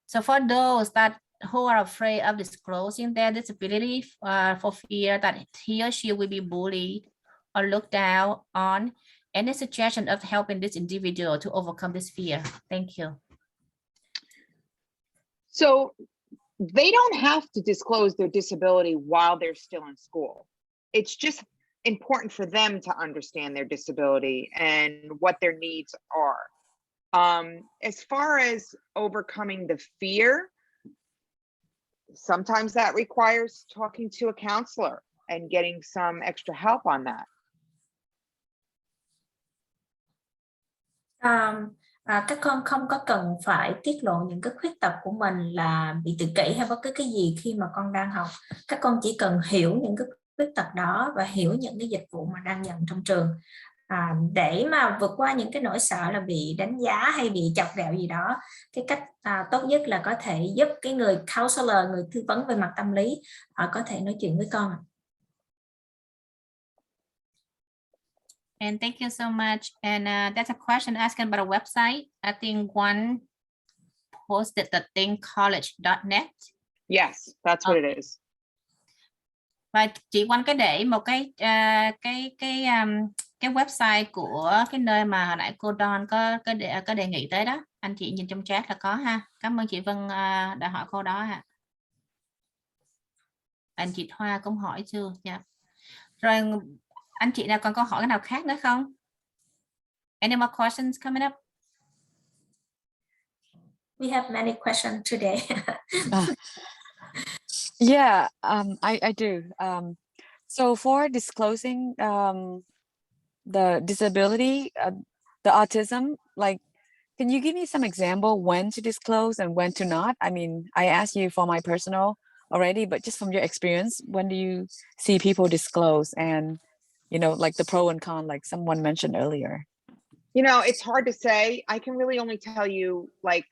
So for those who are afraid of disclosing their disability for fear that he or she will be bullied or looked down on, any suggestion of helping this individual to overcome this fear? Thank you. So they don't have to disclose their disability while they're still in school. It's just important for them to understand their disability and what their needs are. As far as overcoming the fear, sometimes that requires talking to a counselor and getting some extra help on that. Các con không có cần phải tiết lộ những cái khuyết tật của mình là bị tự kỷ hay bất cứ cái gì khi mà con đang học. Các con chỉ cần hiểu những cái khuyết tật đó và hiểu những cái dịch vụ mà đang nhận trong trường. Để mà vượt qua những cái nỗi sợ là bị đánh giá hay bị chọc ghẹo gì đó, cái cách tốt nhất là có thể giúp cái người counselor, người tư vấn về mặt tâm lý, có thể nói chuyện với con. And thank you so much. And that's a question asking about a website. I think one posted at thinkcollege.net. Yes, that's what it is. Và chị Oanh có để một cái website của cái nơi mà hồi nãy cô Dawn có đề nghị tới đó. Anh chị nhìn trong chat là có ha. Cảm ơn chị Vân đã hỏi cô đó ha. Anh chị Hoa cũng hỏi chưa? Yeah. Rồi anh chị nào còn câu hỏi nào khác nữa không? Any more questions coming up? We have many questions today. Yeah, I do. So for disclosing the disability, the autism, like, can you give me some example when to disclose and when to not? I mean, I asked you for my personal already, but just from your experience, when do you see people disclose and, you know, like the pro and con, like someone mentioned earlier? You know, it's hard to say. I can really only tell you like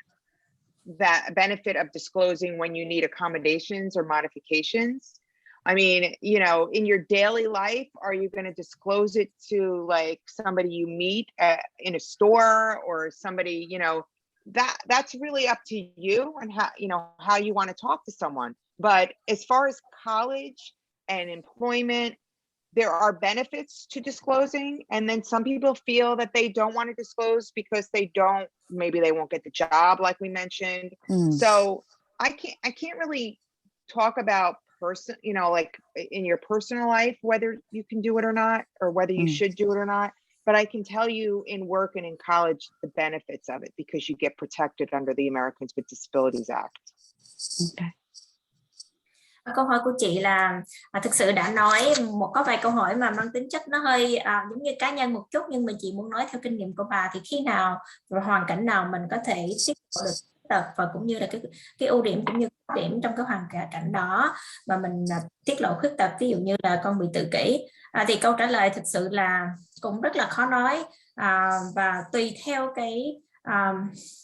that benefit of disclosing when you need accommodations or modifications. I mean, you know, in your daily life, are you going to disclose it to like somebody you meet in a store or somebody, you know, that's really up to you and how you want to talk to someone. But as far as college and employment, there are benefits to disclosing, and then some people feel that they don't want to disclose because maybe they won't get the job, like we mentioned. So I can't really talk about like in your personal life whether you can do it or not, or whether you should do it or not. But I can tell you in work and in college the benefits of it, because you get protected under the Americans with Disabilities Act. Okay. Câu hỏi của chị là thực sự đã nói có vài câu hỏi mà mang tính chất nó hơi giống như cá nhân một chút, nhưng mà chị muốn nói theo kinh nghiệm của bà thì khi nào và hoàn cảnh nào mình có thể tiết lộ được khuyết tật, và cũng như là cái ưu điểm cũng như khuyết điểm trong cái hoàn cảnh đó mà mình tiết lộ khuyết tật, ví dụ như là con bị tự kỷ, thì câu trả lời thực sự là cũng rất là khó nói, và tùy theo cái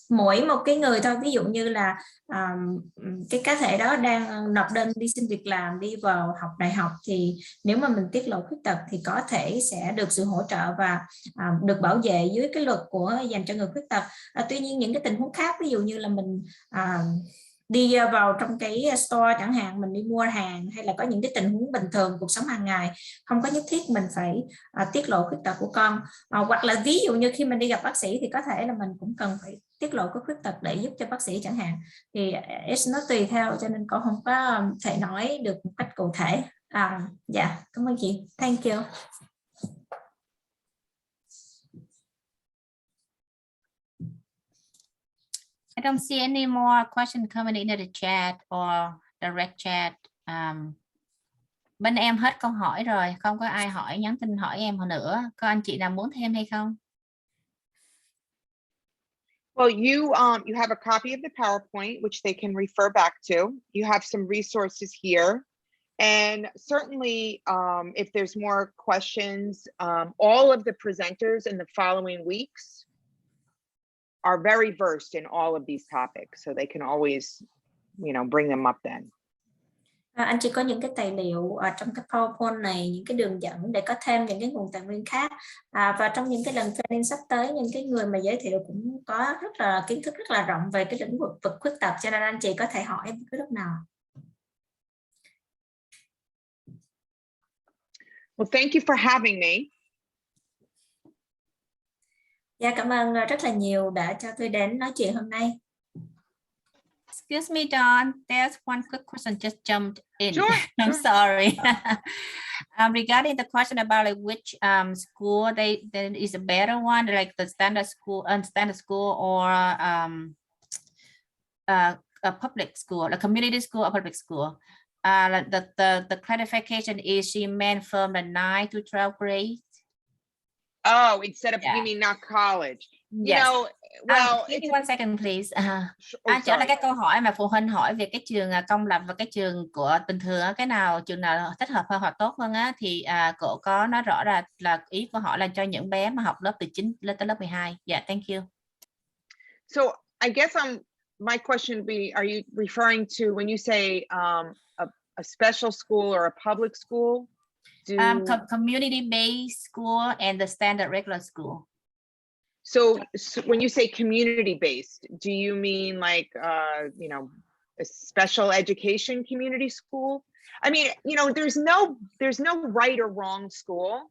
mỗi một cái người thôi. Ví dụ như là cái cá thể đó đang nộp đơn đi xin việc làm, đi vào học đại học, thì nếu mà mình tiết lộ khuyết tật thì có thể sẽ được sự hỗ trợ và được bảo vệ dưới cái luật dành cho người khuyết tật. Tuy nhiên những cái tình huống khác, ví dụ như là mình đi vào trong cái store chẳng hạn, mình đi mua hàng, hay là có những cái tình huống bình thường cuộc sống hàng ngày, không có nhất thiết mình phải tiết lộ khuyết tật của con. Hoặc là ví dụ như khi mình đi gặp bác sĩ thì có thể là mình cũng cần phải tiết lộ cái khuyết tật để giúp cho bác sĩ chẳng hạn. Thì nó tùy theo, cho nên con không có thể nói được một cách cụ thể. Dạ, cảm ơn chị. Thank you. I don't see any more question coming in the chat or direct chat. Bên em hết câu hỏi rồi, không có ai nhắn tin hỏi em nữa. Có anh chị nào muốn thêm hay không? Well, you have a copy of the PowerPoint, which they can refer back to. You have some resources here. And certainly, if there's more questions, all of the presenters in the following weeks are very versed in all of these topics, so they can always, bring them up then. Anh chị có những cái tài liệu trong cái PowerPoint này, những cái đường dẫn để có thêm những cái nguồn tài nguyên khác, và trong những cái lần training sắp tới, những cái người mà giới thiệu cũng có rất là kiến thức rất là rộng về cái lĩnh vực khuyết tật, cho nên anh chị có thể hỏi em cái lúc nào. Well, thank you for having me. Dạ, cảm ơn rất là nhiều đã cho tôi đến nói chuyện hôm nay. Excuse me, Dawn. There's one quick question just jumped in. Sure. I'm sorry. Regarding the question about like which school there is a better one, like the standard school, or a public school, a community school or public school. The clarification is she meant from the 9 to 12 grade. Oh, instead of, you mean not college? Yes. Well, give me one second, please. Sorry. Là cái câu hỏi mà phụ huynh hỏi về cái trường công lập và cái trường của bình thường, trường nào thích hợp hơn hoặc tốt hơn á, thì cô có nói rõ là ý của họ là cho những bé mà học lớp từ 9 lên tới lớp 12. Yeah, thank you. So I guess my question would be, are you referring to when you say a special school or a public school? Community-based school and the standard regular school. So when you say community-based, do you mean like, a special education community school? I mean, there's no right or wrong school.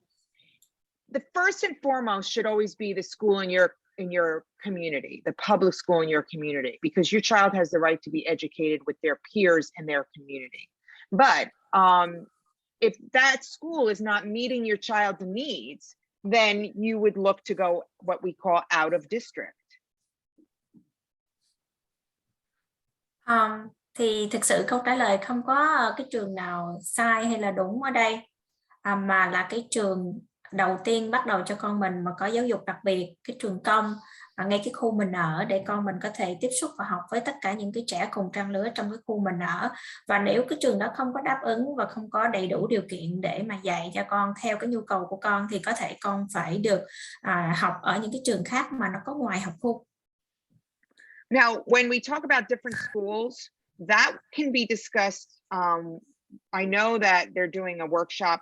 The first and foremost should always be the school in your community, the public school in your community, because your child has the right to be educated with their peers in their community. But if that school is not meeting your child's needs, then you would look to go what we call out of district. Thì thực sự câu trả lời không có cái trường nào sai hay là đúng ở đây, mà là cái trường đầu tiên bắt đầu cho con mình mà có giáo dục đặc biệt, cái trường công ngay cái khu mình ở, để con mình có thể tiếp xúc và học với tất cả những cái trẻ cùng trang lứa trong cái khu mình ở. Và nếu cái trường đó không có đáp ứng và không có đầy đủ điều kiện để mà dạy cho con theo cái nhu cầu của con, thì có thể con phải được học ở những cái trường khác mà nó có ngoài học khu. Now, when we talk about different schools, that can be discussed. I know that they're doing a workshop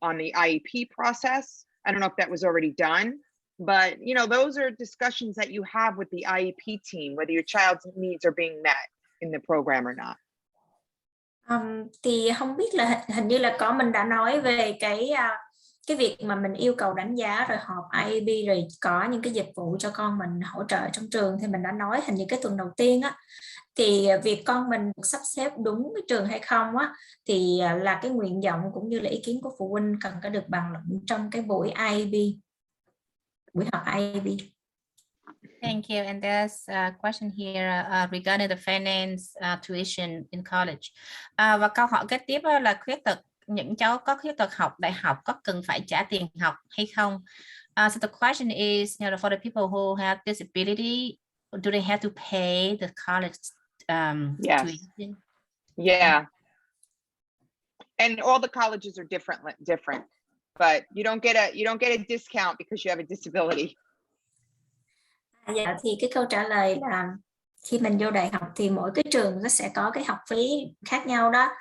on the IEP process. I don't know if that was already done, But, you know, those are discussions that you have with the IEP team, whether your child's needs are being met in the program or not. Thì không biết là hình như là mình đã nói về cái việc mà mình yêu cầu đánh giá rồi họp IEP rồi có những cái dịch vụ cho con mình hỗ trợ trong trường, thì mình đã nói hình như cái tuần đầu tiên á, thì việc con mình sắp xếp đúng cái trường hay không á thì là cái nguyện vọng cũng như là ý kiến của phụ huynh cần có được bàn luận trong cái buổi IEP, buổi họp IEP. Thank you. And there's a question here regarding the finance tuition in college. Và câu hỏi kế tiếp là khuyết tật, những cháu có khuyết tật học đại học có cần phải trả tiền học hay không? So the question is, you know, for the people who have disability, do they have to pay the college Yes. tuition? Yeah. And all the colleges are different, but you don't get a discount because you have a disability. Dạ, thì cái câu trả lời là khi mình vô đại học thì mỗi cái trường nó sẽ có cái học phí khác nhau đó.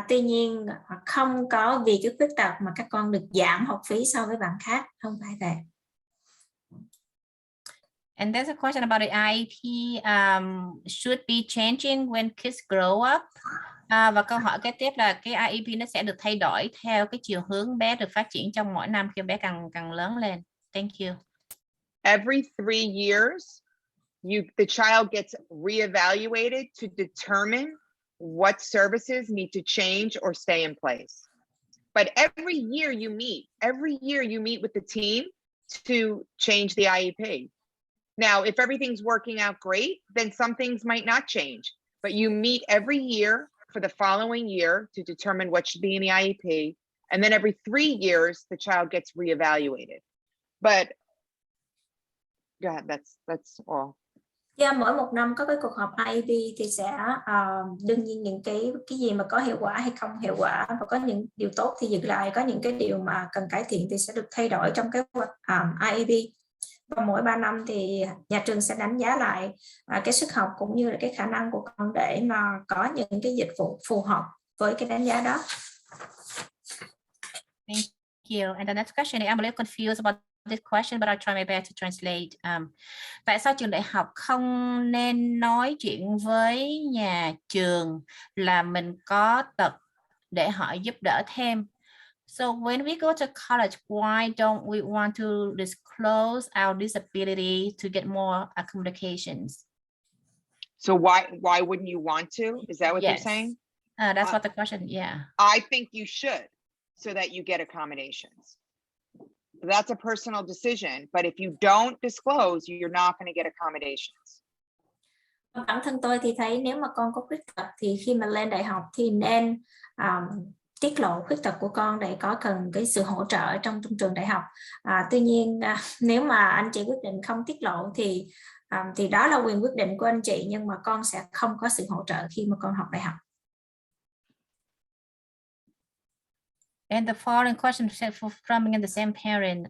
Tuy nhiên không có vì cái khuyết tật mà các con được giảm học phí so với bạn khác, không phải vậy. And there's a question about the IEP should be changing when kids grow up. Và câu hỏi kế tiếp là cái IEP nó sẽ được thay đổi theo cái chiều hướng bé được phát triển trong mỗi năm khi bé càng lớn lên. Thank you. Every 3 years, the child gets reevaluated to determine what services need to change or stay in place. But every year you meet with the team to change the IEP. Now, if everything's working out great, then some things might not change, but you meet every year for the following year to determine what should be in the IEP. And then every 3 years, the child gets reevaluated. But go ahead, that's all. Yeah, mỗi một năm có cái cuộc họp IEP thì sẽ đương nhiên những cái gì mà có hiệu quả hay không hiệu quả và có những điều tốt thì dừng lại, có những cái điều mà cần cải thiện thì sẽ được thay đổi trong cái IEP. Và mỗi 3 năm thì nhà trường sẽ đánh giá lại cái sức học cũng như là cái khả năng của con để mà có những cái dịch vụ phù hợp với cái đánh giá đó. Thank you. And the next question, I'm a little confused about this question, but I'll try my best to translate. Tại sao trường đại học không nên nói chuyện với nhà trường là mình có tật để họ giúp đỡ thêm? So when we go to college, why don't we want to disclose our disability to get more communications? So why wouldn't you want to? Is that what you're saying? That's what the question, yeah. I think you should, so that you get accommodations. That's a personal decision, but if you don't disclose, you're not going to get accommodations. Bản thân tôi thì thấy nếu mà con có khuyết tật thì khi mà lên đại học thì nên tiết lộ khuyết tật của con để có cần cái sự hỗ trợ trong trường đại học. Tuy nhiên nếu mà anh chị quyết định không tiết lộ thì đó là quyền quyết định của anh chị, nhưng mà con sẽ không có sự hỗ trợ khi mà con học đại học. And the following question from the same parent.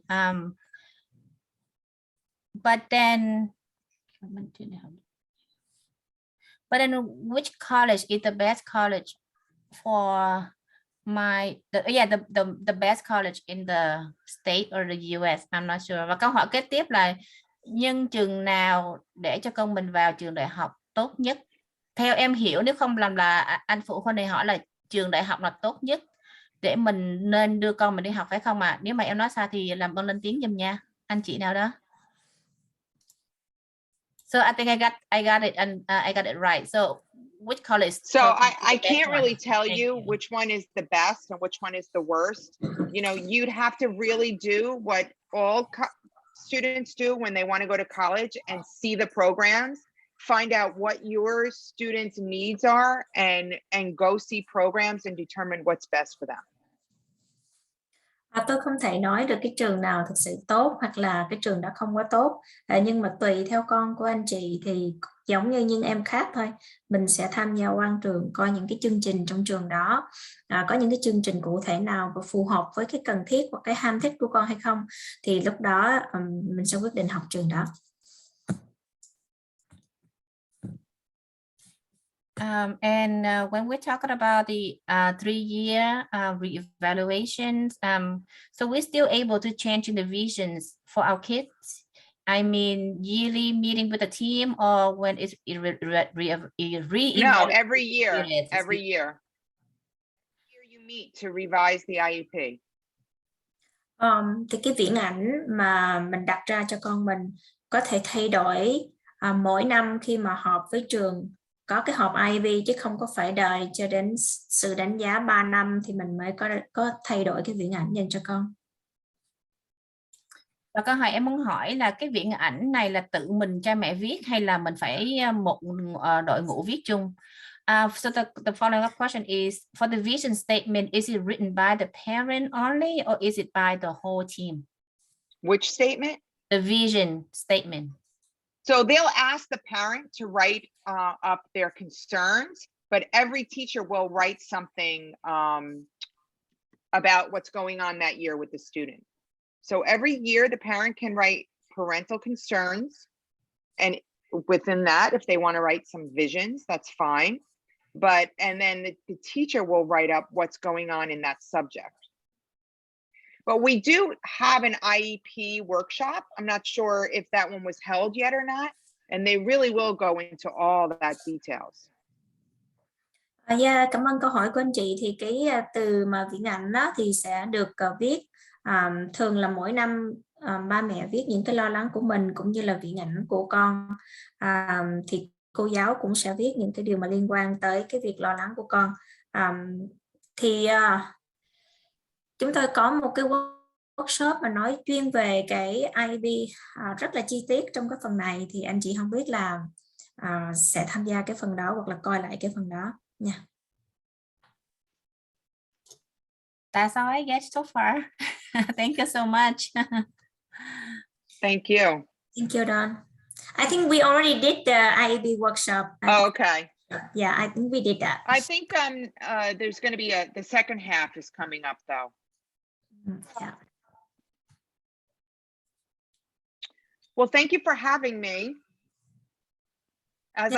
But then which college is the best college for the best college in the state or the US? I'm not sure. Và câu hỏi kế tiếp là nhưng trường nào để cho con mình vào trường đại học tốt nhất? Theo em hiểu, nếu không làm là anh phụ huynh này hỏi là trường đại học là tốt nhất để mình nên đưa con mình đi học, phải không ạ? Nếu mà em nói sai thì làm ơn lên tiếng giùm nha, anh chị nào đó. So I think I got it, and I got it right. So which college? So I can't really tell you which one is the best and which one is the worst. You know, you'd have to really do what all students do when they want to go to college and see the programs, find out what your students' needs are, and go see programs and determine what's best for them. Tôi không thể nói được cái trường nào thực sự tốt hoặc là cái trường đó không quá tốt, nhưng mà tùy theo con của anh chị thì giống như những em khác thôi, mình sẽ tham gia quan trường coi những cái chương trình trong trường đó, có những cái chương trình cụ thể nào và phù hợp với cái cần thiết hoặc cái ham thích của con hay không, thì lúc đó mình sẽ quyết định học trường đó. When we're talking about the 3-year reevaluations, so we're still able to change the visions for our kids. I mean, yearly meeting with the team, or when it's No, every year. Every year you meet to revise the IEP. Thì cái viễn ảnh mà mình đặt ra cho con mình có thể thay đổi mỗi năm khi mà họp với trường, có cái họp IEP, chứ không có phải đợi cho đến sự đánh giá 3 năm thì mình mới có thay đổi cái viễn ảnh dành cho con. Và câu hỏi em muốn hỏi là cái viễn ảnh này là tự mình cha mẹ viết hay là mình phải một đội ngũ viết chung? So the following up question is, for the vision statement, is it written by the parent only, or is it by the whole team? Which statement? The vision statement. So they'll ask the parent to write up their concerns, but every teacher will write something about what's going on that year with the student. So every year the parent can write parental concerns, and within that, if they want to write some visions, that's fine. And then the teacher will write up what's going on in that subject. But we do have an IEP workshop. I'm not sure if that one was held yet or not. And they really will go into all that details. Cảm ơn câu hỏi của anh chị. Thì cái từ mà viễn ảnh đó thì sẽ được viết thường là mỗi năm ba mẹ viết những cái lo lắng của mình cũng như là viễn ảnh của con. Thì cô giáo cũng sẽ viết những cái điều mà liên quan tới cái việc lo lắng của con. Chúng tôi có một cái workshop mà nói chuyên về cái IEP rất là chi tiết trong cái phần này, thì anh chị không biết là sẽ tham gia cái phần đó hoặc là coi lại cái phần đó nha. That's all I get so far. Thank you so much. Thank you. Thank you, Dawn. I think we already did the IEP workshop. Oh, okay. Yeah, I think we did that. I think there's going to be the second half is coming up though. Yeah. Well, thank you for having me. As I